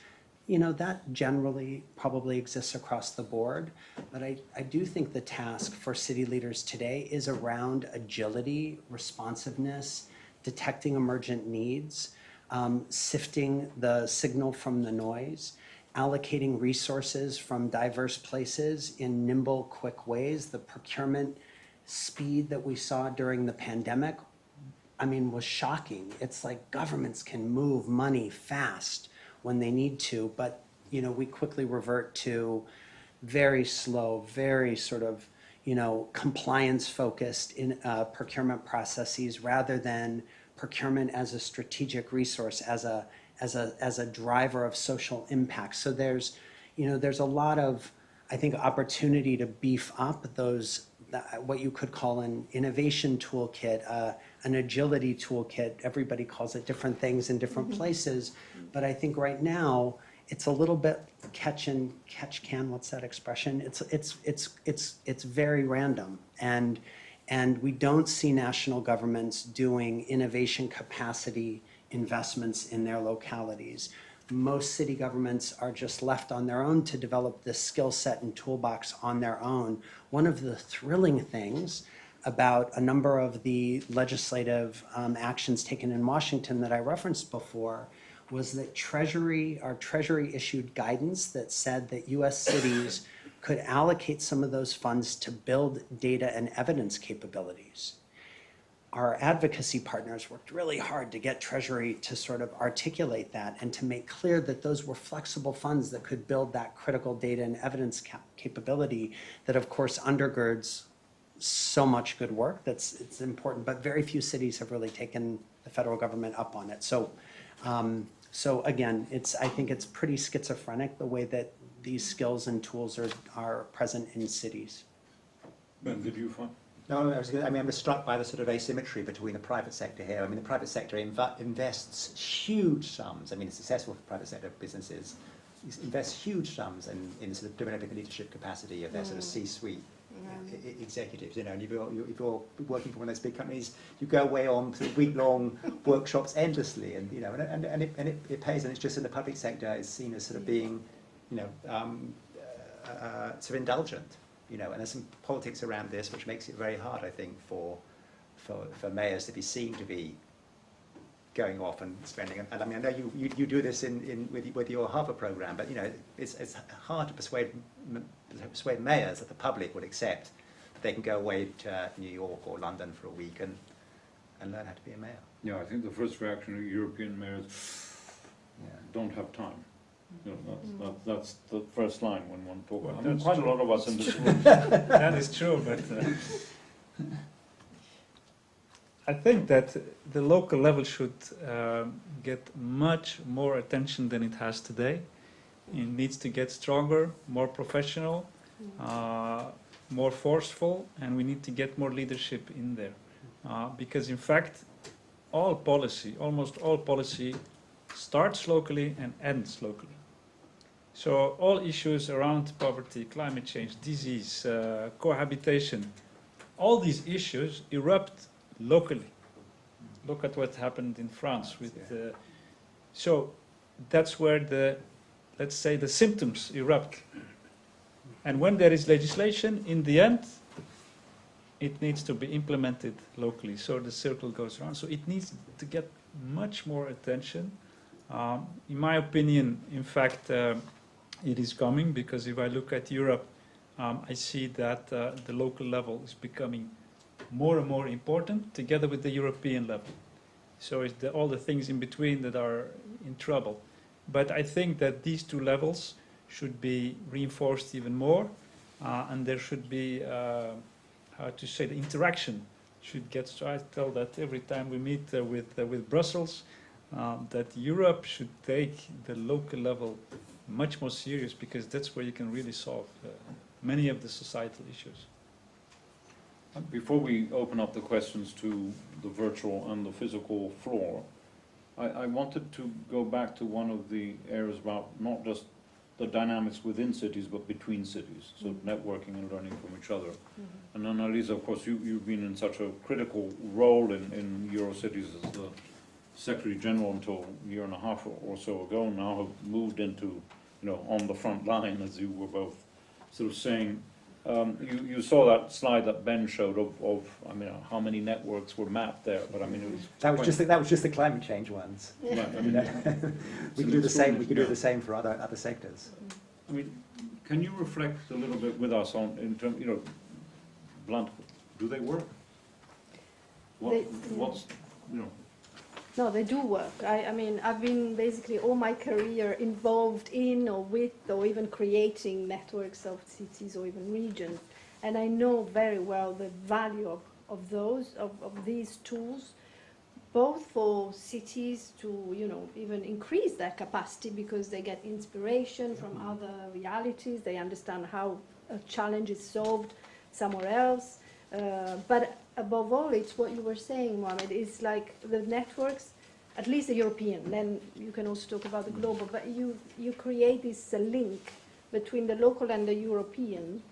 that generally probably exists across the board. But I do think the task for city leaders today is around agility, responsiveness, detecting emergent needs, sifting the signal from the noise, allocating resources from diverse places in nimble, quick ways. The procurement speed that we saw during the pandemic, was shocking. It's like governments can move money fast when they need to, but we quickly revert to very slow, very sort of compliance-focused in procurement processes, rather than procurement as a strategic resource, as a driver of social impact. So there's a lot of, I think, opportunity to beef up those, what you could call an innovation toolkit, an agility toolkit. Everybody calls it different things in different places, but I think right now it's a little bit catch can. What's that expression? It's very random, and we don't see national governments doing innovation capacity investments in their localities. Most city governments are just left on their own to develop this skill set and toolbox on their own. One of the thrilling things about a number of the legislative actions taken in Washington that I referenced before was that our Treasury issued guidance that said that US cities could allocate some of those funds to build data and evidence capabilities. Our advocacy partners worked really hard to get Treasury to sort of articulate that and to make clear that those were flexible funds that could build that critical data and evidence capability that, of course, undergirds so much good work it's important, but very few cities have really taken the federal government up on it. So again, I think it's pretty schizophrenic the way that these skills and tools are present in cities. Ben, did you find? No, I'm struck by the sort of asymmetry between the private sector here. I mean, the private sector invests huge sums. I mean, it's successful for private sector businesses. Invests huge sums in sort of developing the leadership capacity of their sort of C-suite executives. You know, and if you're working for one of those big companies, you go away on sort of week-long workshops endlessly, and you know, and it pays. And it's just in the public sector is seen as sort of being, you know, sort of indulgent. You know, and there's some politics around this, which makes it very hard, I think, for mayors to be seen to be going off and spending. And I mean, I know you do this with your Harvard program, but you know, it's hard to persuade mayors that the public would accept that they can go away to New York or London for a week and learn how to be a mayor. Yeah, I think the first reaction of European mayors don't have time. You know, that's the first line when one talks. Well, I mean, that's quite true. a lot of us in this room. That is true, but I think that the local level should get much more attention than it has today. It needs to get stronger, more professional, more forceful, and we need to get more leadership in there. Because in fact, almost all policy starts locally and ends locally. So all issues around poverty, climate change, disease, cohabitation, all these issues erupt locally. Look at what happened in France with so that's where let's say the symptoms erupt. And when there is legislation, in the end, it needs to be implemented locally. So the circle goes around. So it needs to get much more attention. In my opinion, in fact, it is coming, because if I look at Europe, I see that the local level is becoming more and more important together with the European level. So it's all the things in between that are in trouble. But I think that these two levels should be reinforced even more, and there should be, how to say, the interaction should get. So I tell that every time we meet with Brussels, that Europe should take the local level much more serious, because that's where you can really solve many of the societal issues. Before we open up the questions to the virtual and the physical floor, I wanted to go back to one of the areas about not just the dynamics within cities, but between cities, so networking and learning from each other. And Annalisa, of course, you've been in such a critical role in Eurocities as the Secretary General until a year and a half or so ago, now have moved into, you know, on the front line, as you were both sort of saying. You saw that slide that Ben showed of I mean, how many networks were mapped there, but I mean, it was That was just the climate change ones. right, I mean, We could do the same. We could do the same for other sectors. I mean, can you reflect a little bit with us on, in terms, you know, blunt, do they work? What's, you know? No, they do work. I mean, I've been basically all my career involved in or with or even creating networks of cities or even regions. And I know very well the value of these tools, both for cities to, you know, even increase their capacity, because they get inspiration from other realities. They understand how a challenge is solved somewhere else. But above all, it's what you were saying, Mohammed, it's like the networks, at least the European, then you can also talk about the global, but you create this link between the local and the European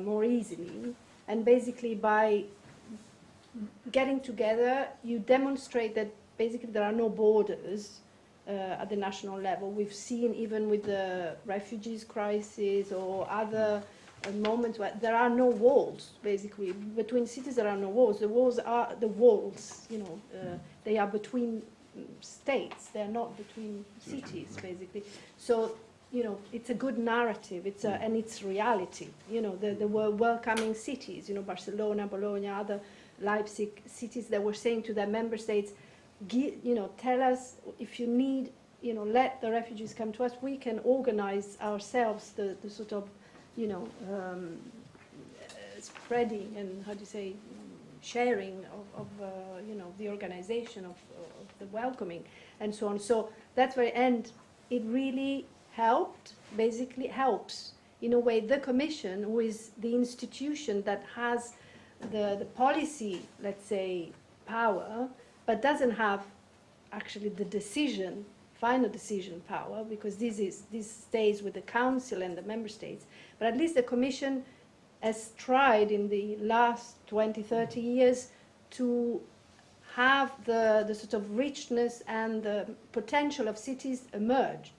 more easily. And basically by getting together, you demonstrate that basically there are no borders at the national level. We've seen even with the refugees crisis or other moments where there are no walls, basically. Between cities there are no walls. The walls are the walls, you know. They are between states. They are not between cities, basically. So, you know, it's a good narrative. And it's reality. You know, there were welcoming cities, you know, Barcelona, Bologna, other Leipzig cities that were saying to their member states, you know, tell us if you need, you know, let the refugees come to us. We can organize ourselves the sort of, you know, spreading and, how do you say, sharing of you know, the organization of the welcoming and so on. So that's where, and it really helped, basically helps, in a way, the Commission, who is the institution that has the policy, let's say, power, but doesn't have actually the decision, final decision power, because this stays with the Council and the Member States. But at least the Commission has tried in the last 20, 30 years to have the sort of richness and the potential of cities emerge.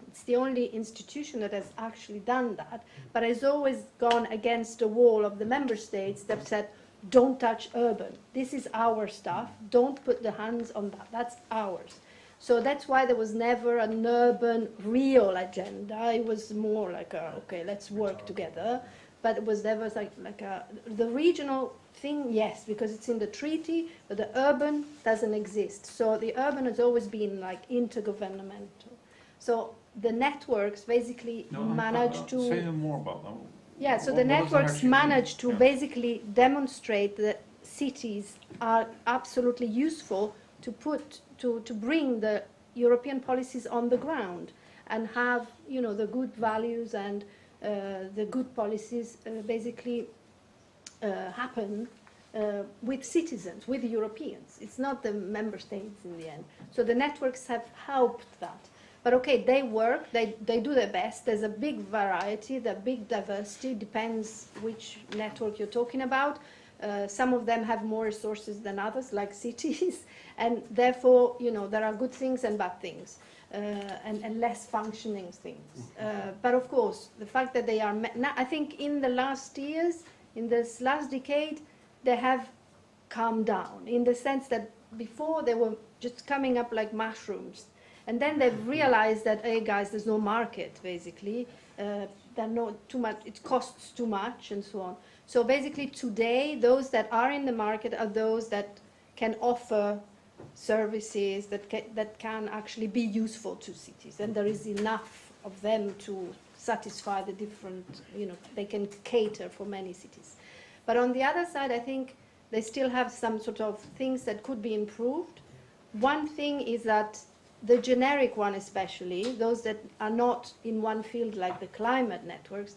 It's the only institution that has actually done that, but has always gone against the wall of the member states that said, don't touch urban. This is our stuff. Don't put the hands on that. That's ours. So that's why there was never an urban real agenda. It was more like, okay, let's work together. But it was never the regional thing, yes, because it's in the treaty, but the urban doesn't exist. So the urban has always been like intergovernmental. So the networks basically manage to... Say more about that. Yeah, so What the does that networks actually manage mean? to basically demonstrate that cities are absolutely useful to bring the European policies on the ground and have, you know, the good values and the good policies basically happen with citizens, with Europeans. It's not the member states in the end. So the networks have helped that. But okay, they work, they do their best. There's a big variety, the big diversity, depends which network you're talking about. Some of them have more resources than others, like cities, and therefore, you know, there are good things and bad things, and less functioning things. But of course, the fact that they are, I think in the last years, in this last decade, they have calmed down, in the sense that before they were just coming up like mushrooms. And then they've realized that, hey guys, there's no market, basically. They're not too much, it costs too much, and so on. So basically today, those that are in the market are those that can offer services that can actually be useful to cities. And there is enough of them to satisfy the different, you know, they can cater for many cities. But on the other side, I think they still have some sort of things that could be improved. One thing is that the generic one especially, those that are not in one field like the climate networks,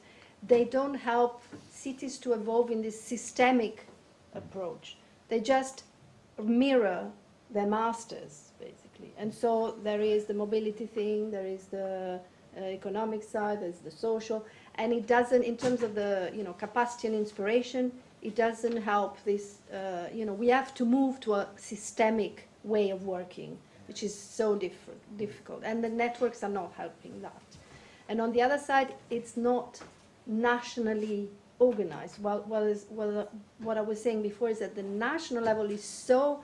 they don't help cities to evolve in this systemic approach. They just mirror their masters, basically. And so there is the mobility thing, there is the economic side, there's the social, and it doesn't, in terms of the, you know, capacity and inspiration, it doesn't help this, you know, we have to move to a systemic way of working, which is so difficult. And the networks are not helping that. And on the other side, it's not nationally organized. Well, what I was saying before is that the national level is so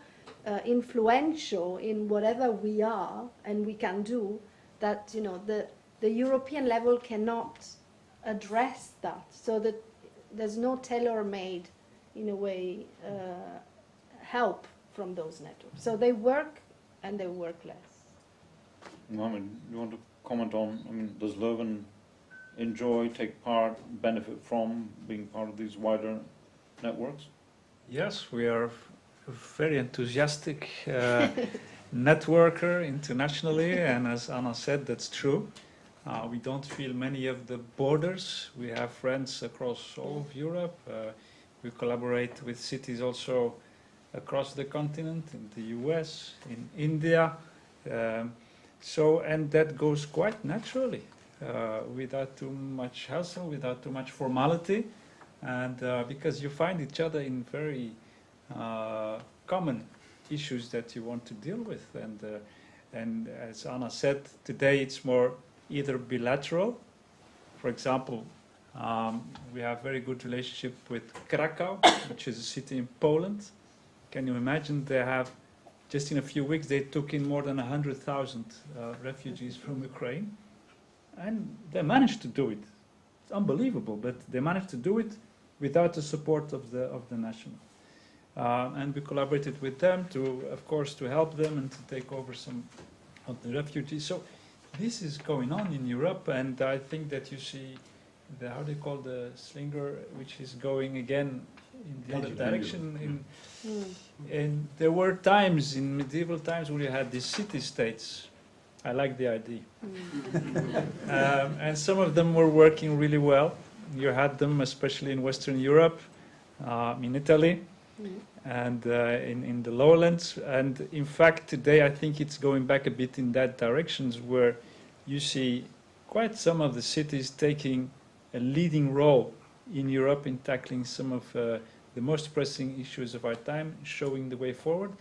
influential in whatever we are and we can do that, you know, the European level cannot address that. So that there's no tailor-made, in a way, help from those networks. So they work and they work less. Mohammed, you want to comment on, I mean, does Leuven enjoy, take part, benefit from being part of these wider networks? Yes, we are a very enthusiastic networker internationally, and as Anna said, that's true. We don't feel many of the borders. We have friends across all of Europe. We collaborate with cities also across the continent, in the US, in India. And that goes quite naturally, without too much hassle, without too much formality, and because you find each other in very common issues that you want to deal with. And as Anna said, today it's more either bilateral. For example, we have very good relationship with Krakow, which is a city in Poland. Can you imagine, they have, just in a few weeks, they took in more than 100,000 refugees from Ukraine. And they managed to do it. It's unbelievable, but they managed to do it without the support of the national. And we collaborated with them to, of course, to help them and to take over some of the refugees. So this is going on in Europe, and I think that you see how do you call the slinger, which is going again in the other direction. And there were times in medieval times where you had these city-states. I like the idea. And some of them were working really well. You had them especially in Western Europe, in Italy, and in the lowlands. And in fact, today I think it's going back a bit in that direction, where you see quite some of the cities taking a leading role in Europe in tackling some of the most pressing issues of our time, showing the way forward,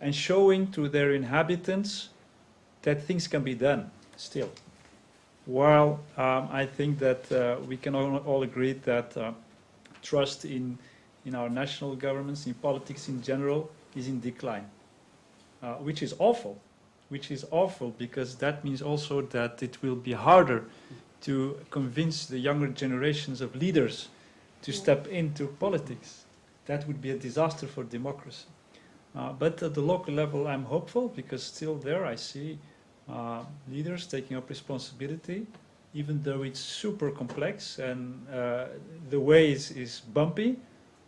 and showing to their inhabitants that things can be done still. While I think that we can all agree that trust in our national governments, in politics in general, is in decline, which is awful. Which is awful because that means also that it will be harder to convince the younger generations of leaders to step into politics. That would be a disaster for democracy. But at the local level, I'm hopeful because still there I see leaders taking up responsibility, even though it's super complex and the way is bumpy,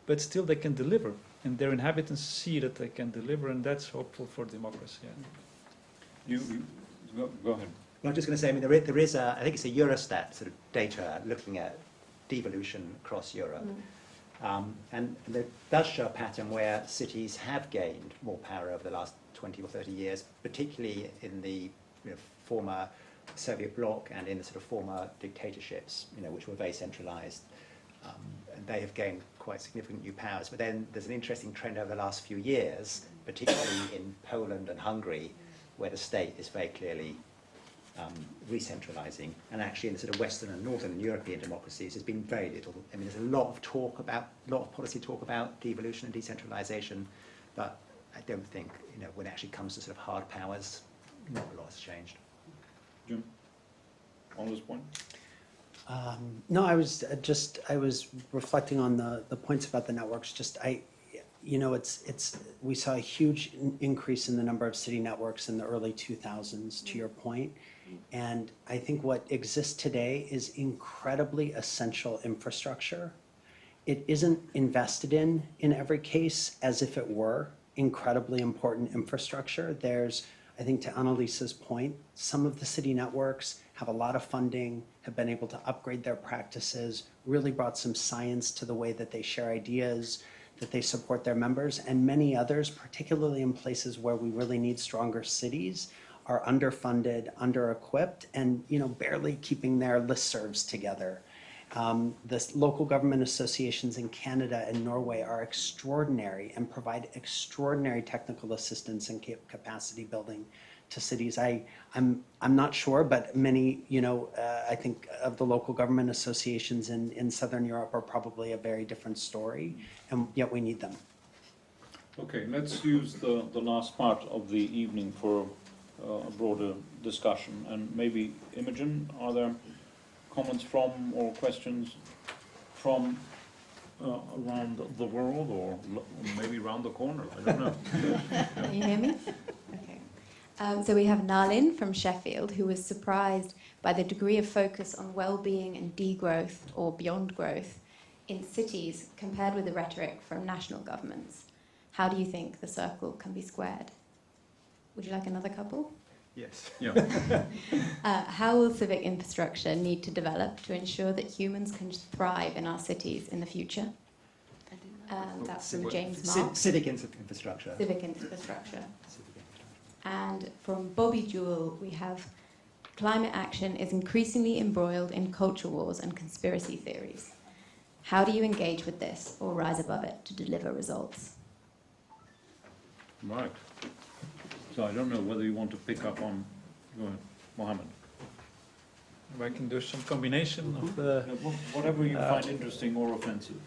but still they can deliver. And their inhabitants see that they can deliver, and that's hopeful for democracy. Yeah. You go ahead. Well, I'm just going to say, I mean, there is I think it's a Eurostat sort of data looking at devolution across Europe. And it does show a pattern where cities have gained more power over the last 20 or 30 years, particularly in the former Soviet bloc and in the sort of former dictatorships, which were very centralized. And they have gained quite significant new powers. But then there's an interesting trend over the last few years, particularly in Poland and Hungary, where the state is very clearly re-centralizing, and actually in the sort of Western and Northern European democracies there's been very little. I mean, there's a lot of policy talk about devolution and decentralization, but I don't think, when it actually comes to sort of hard powers, not a lot has changed. Jim, on this point? No, I was reflecting on the points about the networks. We saw a huge increase in the number of city networks in the early 2000s, to your point. And I think what exists today is incredibly essential infrastructure. It isn't invested in every case as if it were incredibly important infrastructure. There's, I think, to Annalisa's point, some of the city networks have a lot of funding, have been able to upgrade their practices, really brought some science to the way that they share ideas, that they support their members, and many others, particularly in places where we really need stronger cities, are underfunded, under-equipped, and barely keeping their listservs together. The local government associations in Canada and Norway are extraordinary and provide extraordinary technical assistance and capacity building to cities. I'm not sure, but many, I think of the local government associations in Southern Europe are probably a very different story, and yet we need them. Okay, let's use the last part of the evening for a broader discussion. And maybe, Imogen, are there comments from or questions from around the world, or maybe around the corner? I don't know. Can you hear me? Okay. So we have Nalin from Sheffield, who was surprised by the degree of focus on well-being and degrowth or beyond growth in cities compared with the rhetoric from national governments. How do you think the circle can be squared? Would you like another couple? Yes. Yeah. How will civic infrastructure need to develop to ensure that humans can thrive in our cities in the future? That's from James Mark. Civic infrastructure. Civic infrastructure. And from Bobby Jewell, we have climate action is increasingly embroiled in culture wars and conspiracy theories. How do you engage with this or rise above it to deliver results? Right. So I don't know whether you want to pick up on Mohammed. If I can do some combination of the... Whatever you find interesting or offensive.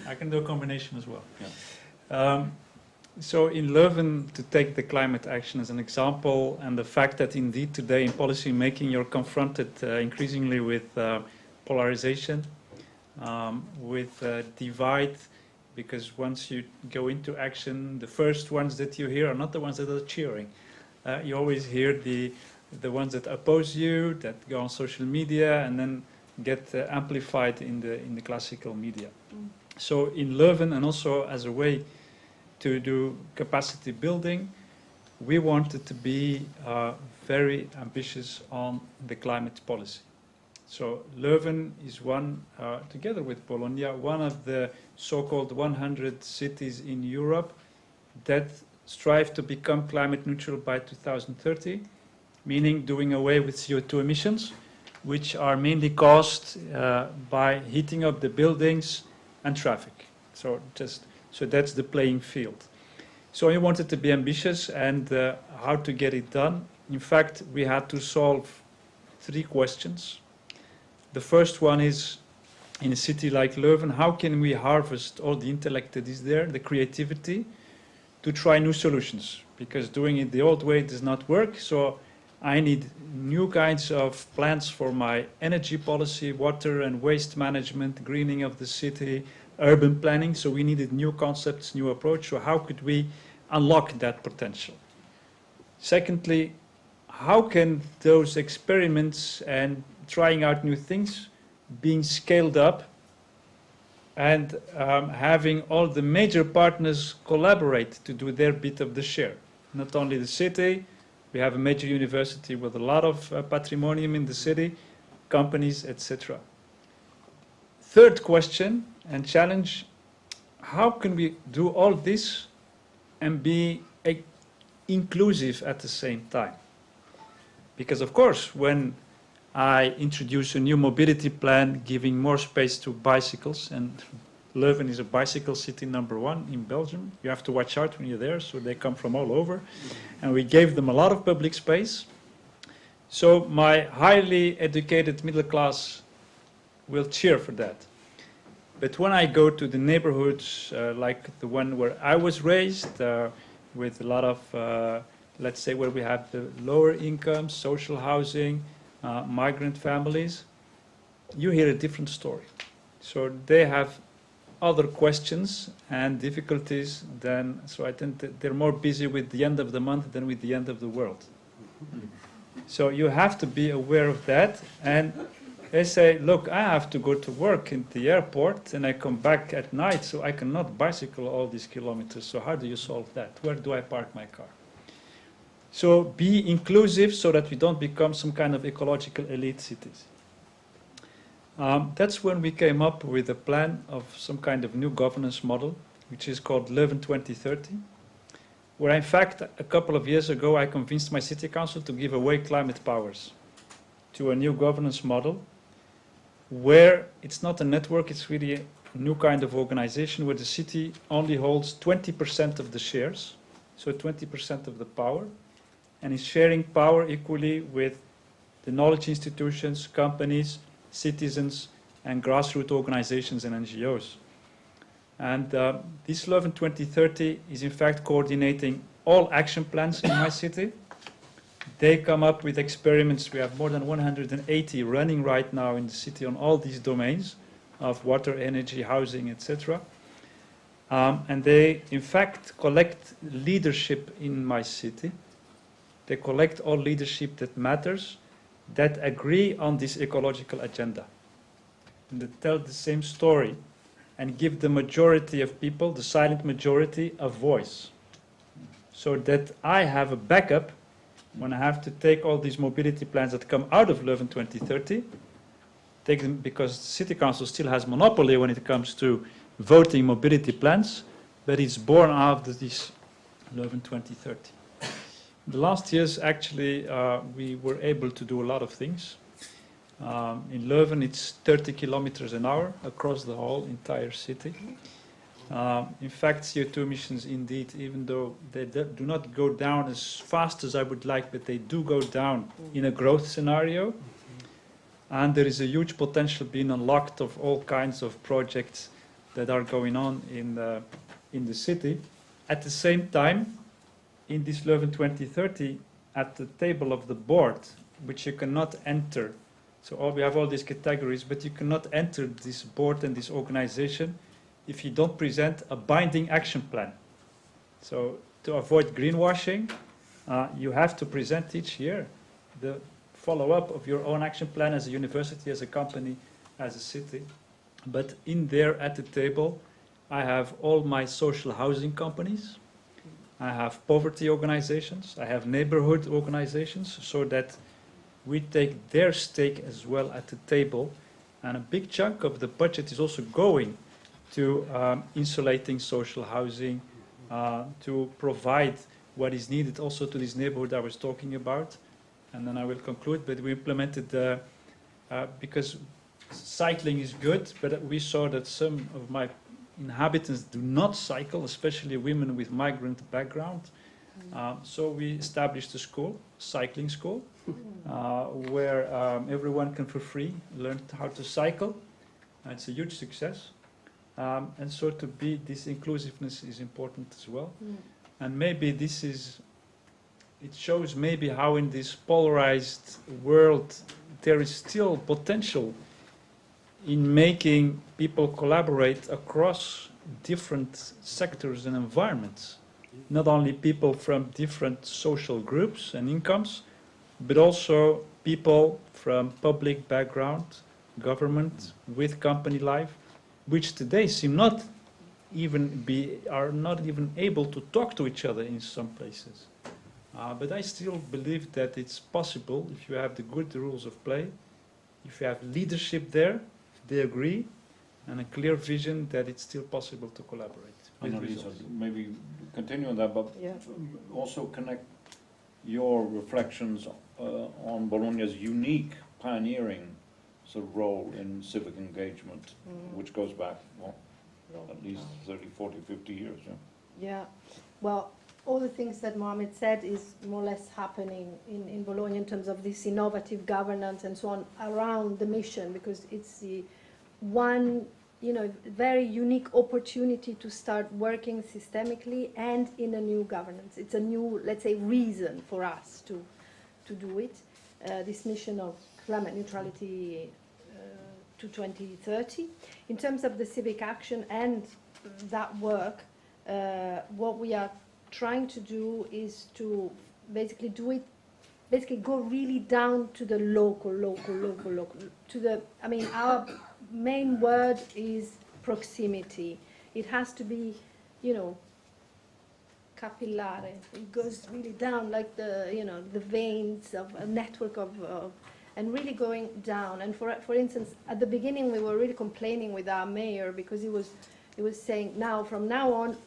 I can do a combination as well. Yeah. So in Leuven, to take the climate action as an example, and the fact that indeed today in policy making you're confronted increasingly with polarization, with divide, because once you go into action, the first ones that you hear are not the ones that are cheering. You always hear the the ones that oppose you, that go on social media, and then get amplified in the classical media. So in Leuven, and also as a way to do capacity building, we wanted to be very ambitious on the climate policy. So Leuven is one, together with Bologna, one of the so-called 100 cities in Europe that strive to become climate neutral by 2030, meaning doing away with CO2 emissions, which are mainly caused by heating up the buildings and traffic. So that's the playing field. So we wanted to be ambitious, and how to get it done. In fact, we had to solve 3 questions. The first one is, in a city like Leuven, how can we harvest all the intellect that is there, the creativity, to try new solutions? Because doing it the old way does not work. So I need new kinds of plans for my energy policy, water and waste management, greening of the city, urban planning. So we needed new concepts, new approach. So how could we unlock that potential? Secondly, how can those experiments and trying out new things being scaled up and having all the major partners collaborate to do their bit of the share? Not only the city, we have a major university with a lot of patrimonium in the city, companies, etc. Third question and challenge, how can we do all this and be inclusive at the same time? Because of course, when I introduce a new mobility plan giving more space to bicycles, and Leuven is a bicycle city #1 in Belgium. You have to watch out when you're there, so they come from all over. And we gave them a lot of public space. So my highly educated middle class will cheer for that. But when I go to the neighborhoods like the one where I was raised, with a lot of, let's say, where we have the lower income, social housing, migrant families, you hear a different story. So they have other questions and difficulties than, so I think that they're more busy with the end of the month than with the end of the world. So you have to be aware of that. And they say, look, I have to go to work in the airport and I come back at night, so I cannot bicycle all these kilometers. So how do you solve that? Where do I park my car? So be inclusive so that we don't become some kind of ecological elite cities. That's when we came up with a plan of some kind of new governance model, which is called Leuven 2030, where in fact a couple of years ago I convinced my city council to give away climate powers to a new governance model where it's not a network, it's really a new kind of organization where the city only holds 20% of the shares, so 20% of the power, and is sharing power equally with the knowledge institutions, companies, citizens, and grassroots organizations and NGOs. And this Leuven 2030 is in fact coordinating all action plans in my city. They come up with experiments. We have more than 180 running right now in the city on all these domains of water, energy, housing, etc. And they, in fact, collect leadership in my city. They collect all leadership that matters, that agree on this ecological agenda, and that tell the same story and give the majority of people, the silent majority, a voice. So that I have a backup when I have to take all these mobility plans that come out of Leuven 2030, take them, because the city council still has monopoly when it comes to voting mobility plans, but it's born out of this Leuven 2030. The last years, actually, we were able to do a lot of things. In Leuven, it's 30 kilometers an hour across the whole entire city. In fact, CO2 emissions, indeed, even though they do not go down as fast as I would like, but they do go down in a growth scenario. And there is a huge potential being unlocked of all kinds of projects that are going on in the city. At the same time, in this Leuven 2030, at the table of the board, which you cannot enter, so we have all these categories, but you cannot enter this board and this organization if you don't present a binding action plan. So to avoid greenwashing, you have to present each year the follow-up of your own action plan as a university, as a company, as a city. But in there at the table, I have all my social housing companies. I have poverty organizations. I have neighborhood organizations, so that we take their stake as well at the table. And a big chunk of the budget is also going to insulating social housing, to provide what is needed also to this neighborhood I was talking about. And then I will conclude, but we implemented, because cycling is good, but we saw that some of my inhabitants do not cycle, especially women with migrant background. So we established a school, cycling school, where everyone can for free learn how to cycle. It's a huge success. And so to be, this inclusiveness is important as well. And maybe this is, it shows maybe how in this polarized world there is still potential in making people collaborate across different sectors and environments. Not only people from different social groups and incomes, but also people from public background, government, with company life, which today seem not even are not even able to talk to each other in some places. But I still believe that it's possible if you have the good rules of play, if you have leadership there, if they agree, and a clear vision, that it's still possible to collaborate. with Annalisa, results. maybe continue on that, but also connect your reflections on Bologna's unique pioneering sort of role in civic engagement, which goes back, well, at least 30, 40, 50 years. Yeah. Yeah, well, all the things that Mohammed said is more or less happening in Bologna in terms of this innovative governance and so on around the mission, because it's the one, very unique opportunity to start working systemically and in a new governance. It's a new, let's say, reason for us to do it. This mission of climate neutrality to 2030. In terms of the civic action and that work, what we are trying to do is to basically go really down to the local, to the, our main word is proximity. It has to be, capillare. It goes really down like the veins of a network of and really going down. And for instance, at the beginning we were really complaining with our mayor because he was saying from now on,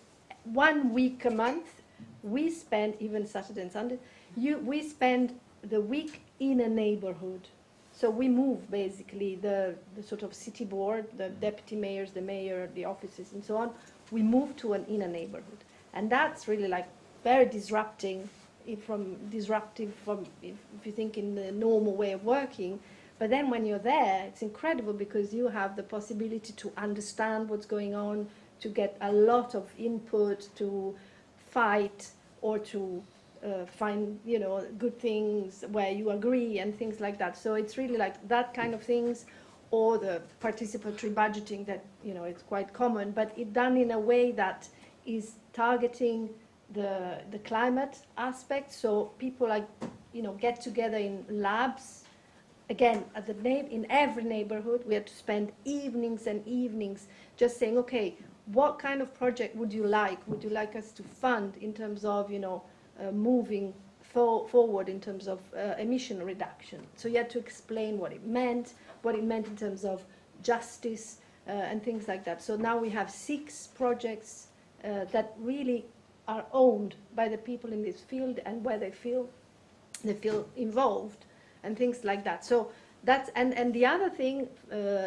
1 week a month, we spend, even Saturday and Sunday, we spend the week in a neighborhood. So we move basically the sort of city board, the deputy mayors, the mayor, the offices and so on, we move in a neighborhood. And that's really like very disruptive from if you think in the normal way of working. But then when you're there, it's incredible because you have the possibility to understand what's going on, to get a lot of input, to fight or to find good things where you agree and things like that. So it's really like that kind of things, or the participatory budgeting that it's quite common, but it done in a way that is targeting the climate aspect. So people get together in labs. Again, in every neighborhood, we had to spend evenings and evenings just saying, okay, what kind of project would you like? Would you like us to fund in terms of, moving forward in terms of emission reduction? So you had to explain what it meant in terms of justice and things like that. So now we have 6 projects that really are owned by the people in this field and where they feel involved and things like that. So that's and the other thing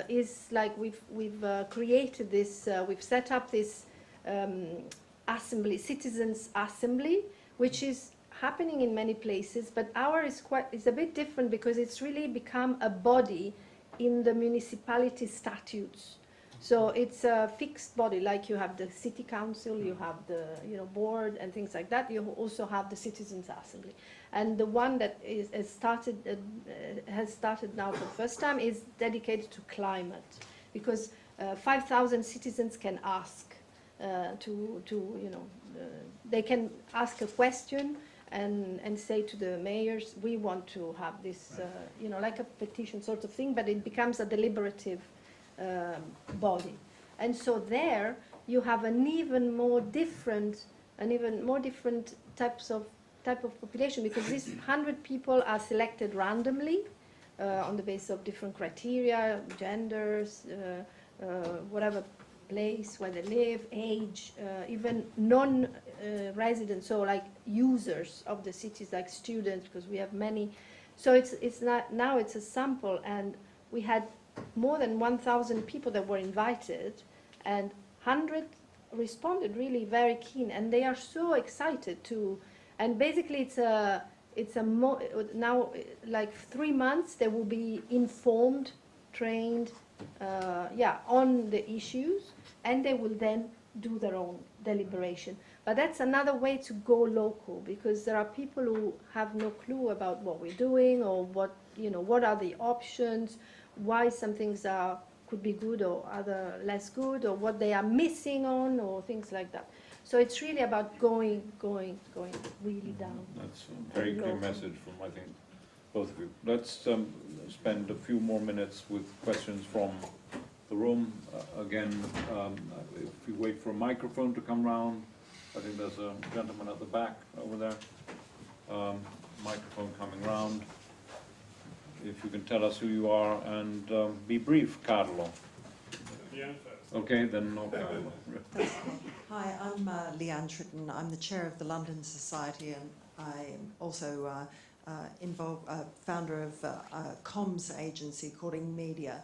is like we've created this, we've set up this assembly, citizens assembly, which is happening in many places, but ours is a bit different because it's really become a body in the municipality statutes. So it's a fixed body, like you have the city council, you have the board and things like that. You also have the citizens assembly, and the one that has started now for the first time is dedicated to climate, because 5,000 citizens can ask they can ask a question and say to the mayors, we want to have this, you know, like a petition sort of thing, but it becomes a deliberative body. And so there you have an even more different type of population, because these 100 people are selected randomly on the basis of different criteria, genders, whatever place where they live, age, even non-residents, so like users of the cities, like students, because we have many. So it's not, now it's a sample, and we had more than 1,000 people that were invited, and 100 responded really very keen, and they are so excited to. And basically, now like 3 months they will be informed, trained, on the issues, and they will then do their own deliberation. But that's another way to go local, because there are people who have no clue about what we're doing, or what are the options, why some things could be good or other less good, or what they are missing on, or things like that. So it's really about going really down. That's a very clear message from, I think, both of you. Let's spend a few more minutes with questions from the room. Again, if we wait for a microphone to come round, I think there's a gentleman at the back over there. Microphone coming round. If you can tell us who you are and be brief, Carlo. Okay, then no Carlo. Hi, I'm Leanne Tritton. I'm the chair of the London Society, and I'm also founder of a comms agency called Media.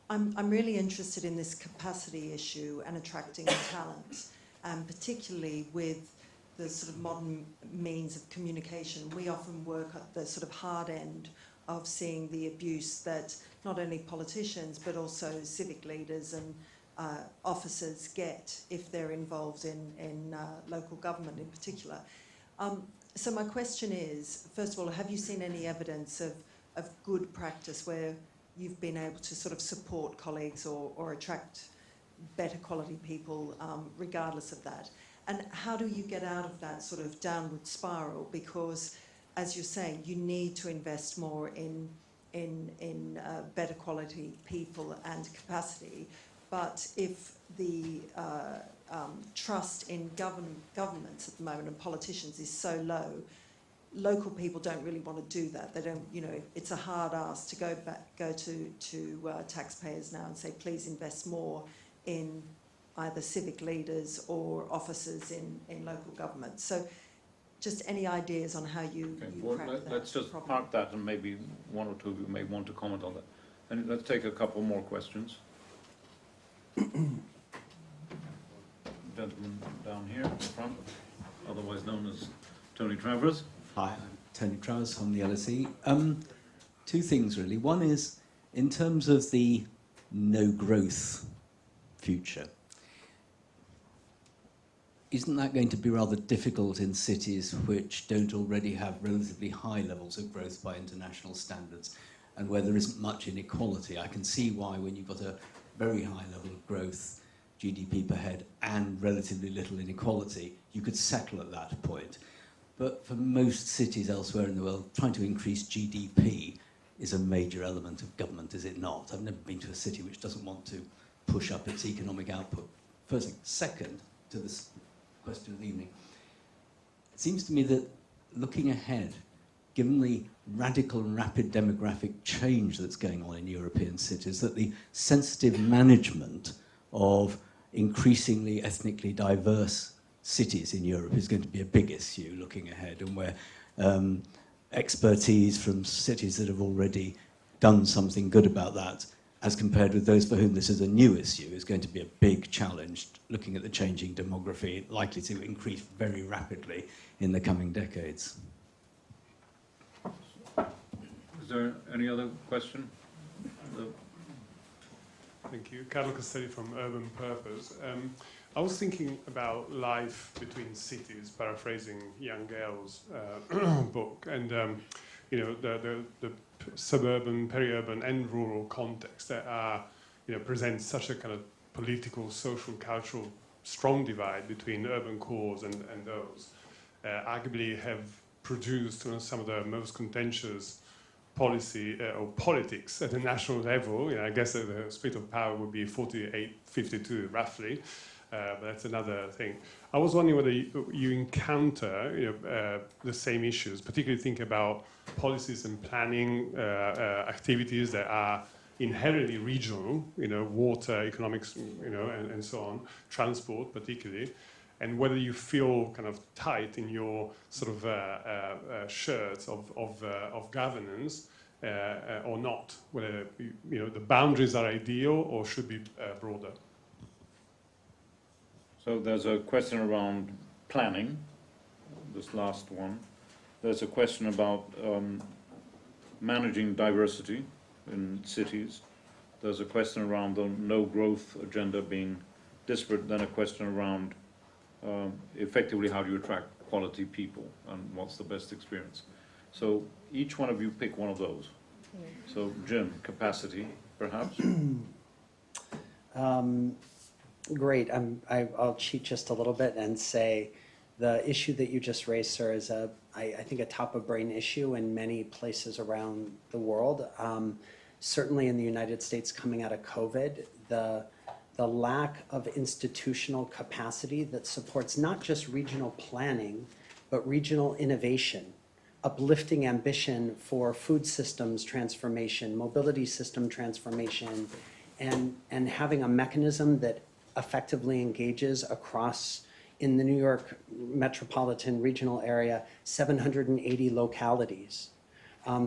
I'm really interested in this capacity issue and attracting talent, and particularly with the sort of modern means of communication. We often work at the sort of hard end of seeing the abuse that not only politicians but also civic leaders and officers get if they're involved in local government in particular. So my question is, first of all, have you seen any evidence of good practice where you've been able to sort of support colleagues or attract better quality people regardless of that? And how do you get out of that sort of downward spiral? Because, as you're saying, you need to invest more in better quality people and capacity. But if the trust in governments at the moment and politicians is so low, local people don't really want to do that. They don't, it's a hard ask to go to taxpayers now and say, please invest more in either civic leaders or officers in local government. So just any ideas on how you crack that let's just problem? park that, and maybe one or two of you may want to comment on that. And let's take a couple more questions. Gentleman down here in the front, otherwise known as Tony Travers. Hi, I'm Tony Travers from the LSE. Two things really. One is, in terms of the no growth future, isn't that going to be rather difficult in cities which don't already have relatively high levels of growth by international standards, and where there isn't much inequality? I can see why, when you've got a very high level of growth, GDP per head, and relatively little inequality, you could settle at that point. But for most cities elsewhere in the world, trying to increase GDP is a major element of government, is it not? I've never been to a city which doesn't want to push up its economic output. First thing. Second, to this question of the evening, it seems to me that looking ahead, given the radical and rapid demographic change that's going on in European cities, that the sensitive management of increasingly ethnically diverse cities in Europe is going to be a big issue looking ahead, and where expertise from cities that have already done something good about that, as compared with those for whom this is a new issue, is going to be a big challenge, looking at the changing demography, likely to increase very rapidly in the coming decades. Is there any other question? Thank you. Carlo Castelli from Urban Purpose. I was thinking about life between cities, paraphrasing Young Gale's book, and the suburban, peri-urban, and rural context that are, present such a kind of political, social, cultural strong divide between urban cores and those. Arguably have produced some of the most contentious policy or politics at the national level. I guess the split of power would be 48-52 roughly, but that's another thing. I was wondering whether you encounter the same issues, particularly think about policies and planning activities that are inherently regional, water, economics, and so on, transport particularly, and whether you feel kind of tight in your sort of shirts of governance or not, whether the boundaries are ideal or should be broader. So there's a question around planning, this last one. There's a question about managing diversity in cities. There's a question around the no growth agenda being disparate, then a question around effectively how do you attract quality people and what's the best experience. So each one of you pick one of those. So Jim, capacity, perhaps? Great. I'll cheat just a little bit and say the issue that you just raised, sir, is I think a top-of-brain issue in many places around the world. Certainly in the United States coming out of COVID, the lack of institutional capacity that supports not just regional planning, but regional innovation, uplifting ambition for food systems transformation, mobility system transformation, and having a mechanism that effectively engages across, in the New York metropolitan regional area, 780 localities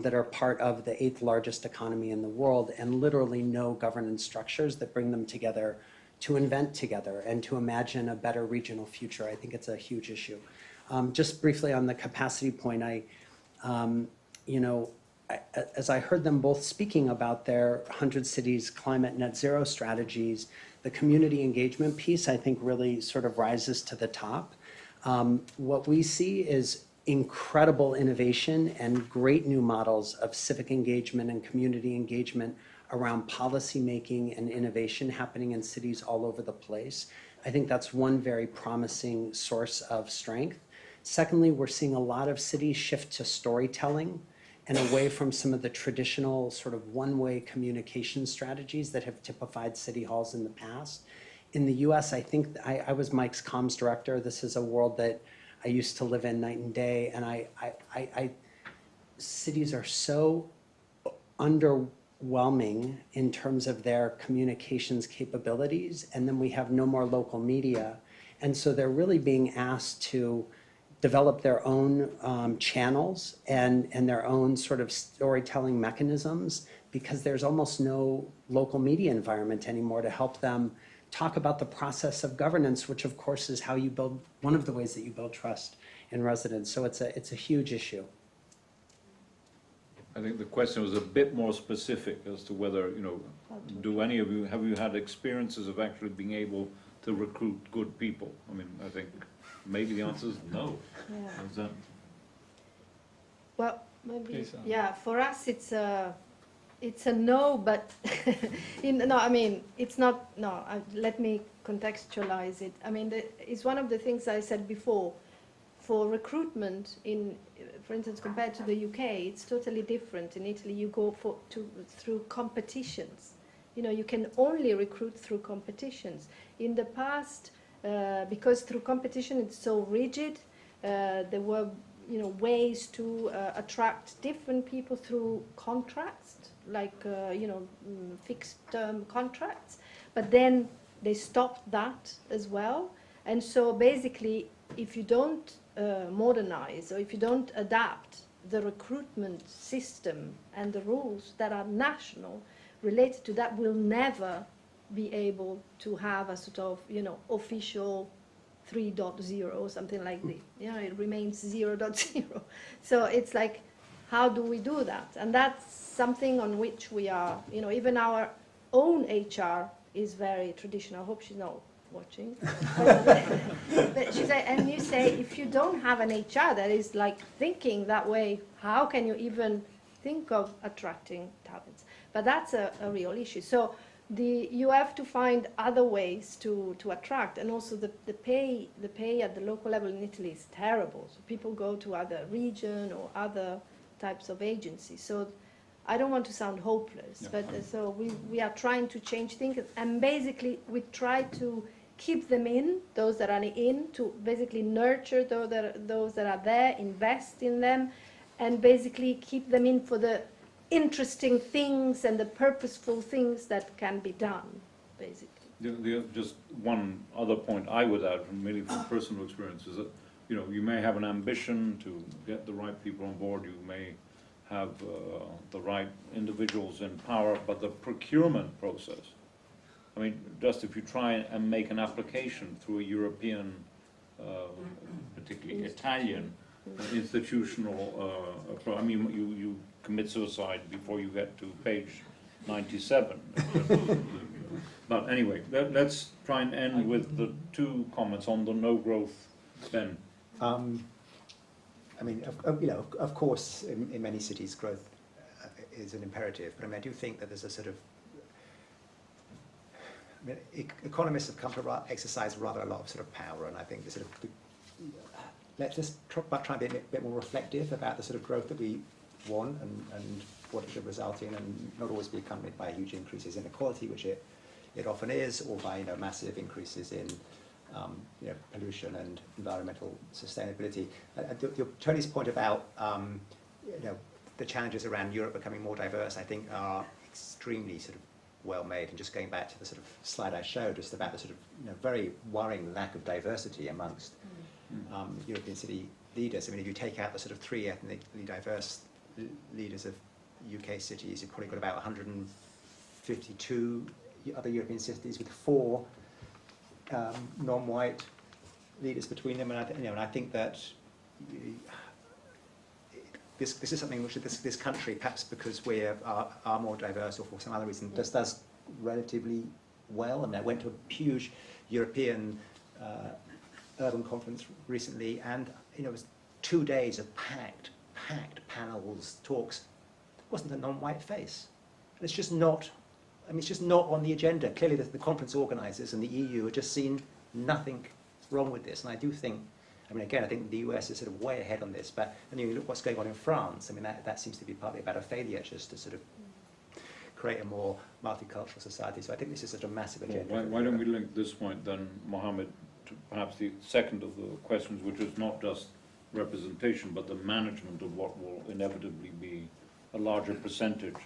that are part of the 8th largest economy in the world, and literally no governance structures that bring them together to invent together and to imagine a better regional future. I think it's a huge issue. Just briefly on the capacity point, as I heard them both speaking about their 100 cities climate net zero strategies, the community engagement piece, I think, really sort of rises to the top. What we see is incredible innovation and great new models of civic engagement and community engagement around policy making and innovation happening in cities all over the place. I think that's one very promising source of strength. Secondly, we're seeing a lot of cities shift to storytelling and away from some of the traditional sort of one-way communication strategies that have typified city halls in the past. In the US, I think I was Mike's comms director. This is a world that I used to live in night and day, and cities are so underwhelming in terms of their communications capabilities, and then we have no more local media. And so they're really being asked to develop their own channels and their own sort of storytelling mechanisms, because there's almost no local media environment anymore to help them talk about the process of governance, which of course is how you build, one of the ways that you build trust in residents. So it's a huge issue. I think the question was a bit more specific as to whether, do any of you, have you had experiences of actually being able to recruit good people? I mean, I think maybe the answer is no. Yeah. Is that? Well, maybe, Please, yeah, for us it's a no, but it's not, no, let me contextualize it. I mean, it's one of the things I said before. For recruitment, for instance, compared to the UK, it's totally different. In Italy, you go through competitions. You can only recruit through competitions. In the past, because through competition it's so rigid, there were ways to attract different people through contracts, like fixed term contracts, but then they stopped that as well. And so basically, if you don't modernize, or if you don't adapt the recruitment system and the rules that are national related to that, we'll never be able to have a sort of official 3.0 or something like this. It remains 0.0. So it's like, how do we do that? And that's something on which we are, even our own HR is very traditional. I hope she's not watching. But she said, and you say, if you don't have an HR that is like thinking that way, how can you even think of attracting talents? But that's a real issue. So you have to find other ways to attract, and also the pay at the local level in Italy is terrible. So people go to other region or other types of agencies. So I don't want to sound hopeless, but so we are trying to change things, and basically we try to keep them in, those that are in, to basically nurture those that are there, invest in them, and basically keep them in for the interesting things and the purposeful things that can be done, basically. Just one other point I would add, from really from personal experience, is that you may have an ambition to get the right people on board. You may have the right individuals in power, but the procurement process. I mean, just if you try and make an application through a European, particularly Italian, institutional. I mean, you commit suicide before you get to page 97. But anyway, let's try and end with the two comments on the no growth. Ben. I mean, of course, in many cities, growth is an imperative. But I mean, I do think that there's a sort of economists have come to exercise rather a lot of sort of power, and I think the sort of let's just try and be a bit more reflective about the sort of growth that we want and what it should result in, and not always be accompanied by huge increases in inequality, which it often is, or by massive increases in pollution and environmental sustainability. Tony's point about the challenges around Europe becoming more diverse, I think, are extremely sort of well made. And just going back to the sort of slide I showed, just about the sort of very worrying lack of diversity amongst European city leaders. I mean, if you take out the sort of 3 ethnically diverse leaders of UK cities, you've probably got about 152 other European cities with 4 non-white leaders between them, and I think that this is something which this country, perhaps because we are more diverse or for some other reason, just does relatively well. I mean, I went to a huge European urban conference recently, and it was 2 days of packed panels, talks. There wasn't a non-white face, and it's just not. I mean, it's just not on the agenda. Clearly, the conference organisers and the EU have just seen nothing wrong with this. And I do think, I mean, again, I think the US is sort of way ahead on this. But when you look what's going on in France, I mean, that seems to be partly about a failure just to sort of create a more multicultural society. So I think this is such a massive agenda. Well, why don't we link this point then, Mohammed, to perhaps the second of the questions, which is not just representation, but the management of what will inevitably be a larger percentage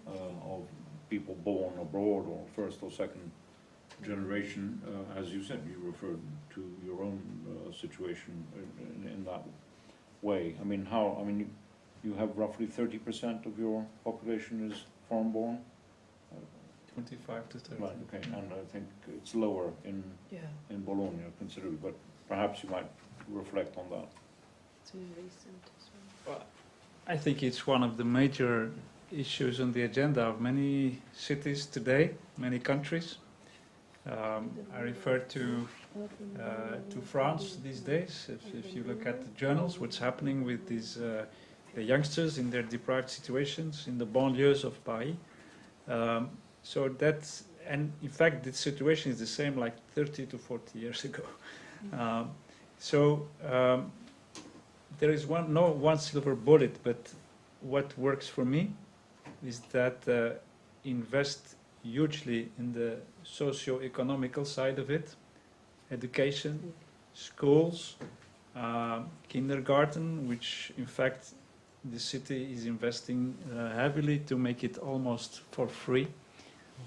of people born abroad or first or second generation. As you said, you referred to your own situation in that way. I mean, you have roughly 30% of your population is foreign born? 25 to 30. Right, okay, and I think it's lower in Bologna considerably, but perhaps you might reflect on that. It's more recent as well. Well, I think it's one of the major issues on the agenda of many cities today, many countries. I refer to France these days. If you look at the journals, what's happening with these the youngsters in their deprived situations in the banlieues of Paris. So that's, and in fact, the situation is the same like 30 to 40 years ago. There is no one silver bullet, but what works for me is that invest hugely in the socio-economical side of it, education, schools, kindergarten, which in fact the city is investing heavily to make it almost for free,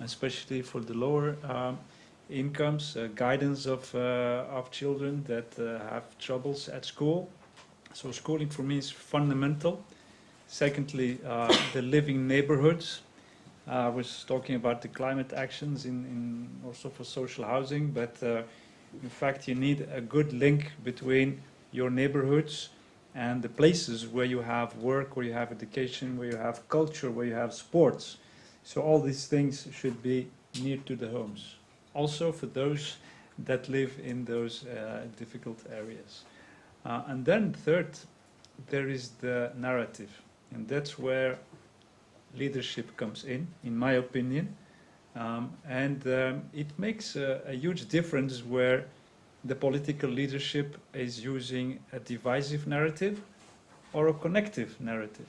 especially for the lower incomes, guidance of children that have troubles at school. So schooling for me is fundamental. Secondly, the living neighborhoods. I was talking about the climate actions in also for social housing, but in fact you need a good link between your neighborhoods and the places where you have work, where you have education, where you have culture, where you have sports. So all these things should be near to the homes. Also for those that live in those difficult areas. And then third, there is the narrative. And that's where leadership comes in my opinion. It makes a huge difference where the political leadership is using a divisive narrative or a connective narrative.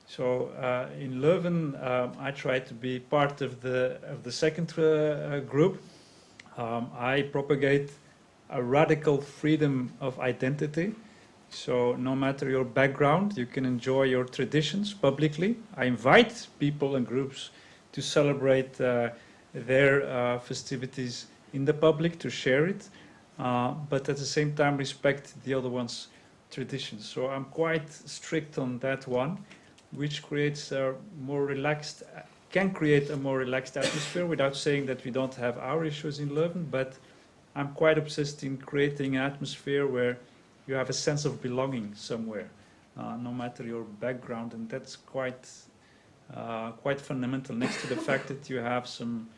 So in Leuven, I try to be part of the second group. I propagate a radical freedom of identity. So no matter your background, you can enjoy your traditions publicly. I invite people and groups to celebrate their festivities in the public, to share it, but at the same time respect the other one's traditions. So I'm quite strict on that one, which creates a more relaxed, can create a more relaxed atmosphere, without saying that we don't have our issues in Leuven, but I'm quite obsessed in creating an atmosphere where you have a sense of belonging somewhere, no matter your background, and that's quite fundamental, next to the fact that you have some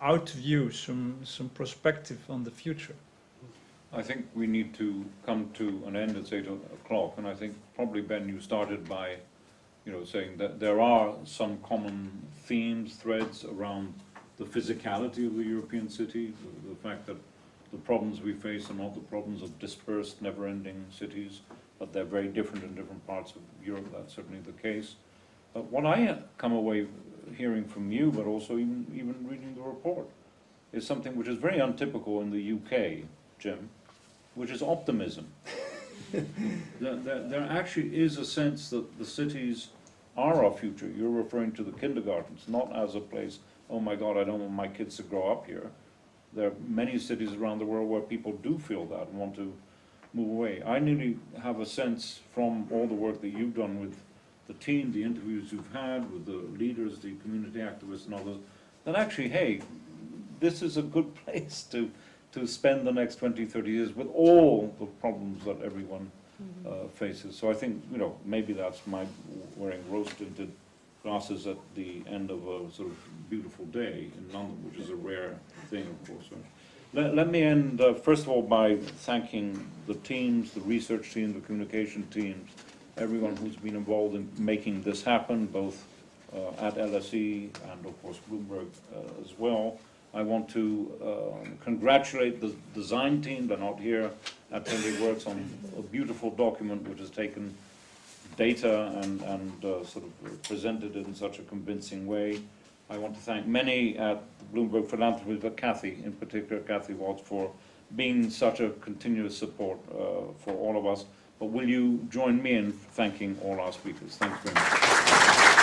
out view, some perspective on the future. I think we need to come to an end. It's 8 o'clock, and I think probably, Ben, you started by, saying that there are some common themes, threads around the physicality of the European city, the fact that the problems we face are not the problems of dispersed, never-ending cities, but they're very different in different parts of Europe. That's certainly the case. What I come away hearing from you, but also even reading the report, is something which is very untypical in the UK, Jim, which is optimism. There actually is a sense that the cities are our future. You're referring to the kindergartens, not as a place, oh my God, I don't want my kids to grow up here. There are many cities around the world where people do feel that and want to move away. I nearly have a sense from all the work that you've done with the team, the interviews you've had with the leaders, the community activists and others, that actually, hey, this is a good place to spend the next 20, 30 years with all the problems that everyone faces. So I think, maybe that's my wearing rose-tinted glasses at the end of a sort of beautiful day in London, which is a rare thing, of course. Let me end, first of all, by thanking the teams, the research team, the communication teams, everyone who's been involved in making this happen, both at LSE and, of course, Bloomberg as well. I want to congratulate the design team. They're not here at Henry Works, on a beautiful document which has taken data and sort of presented it in such a convincing way. I want to thank many at Bloomberg Philanthropy, but Kathy in particular, Kathy Watts, for being such a continuous support for all of us. But will you join me in thanking all our speakers? Thanks very much.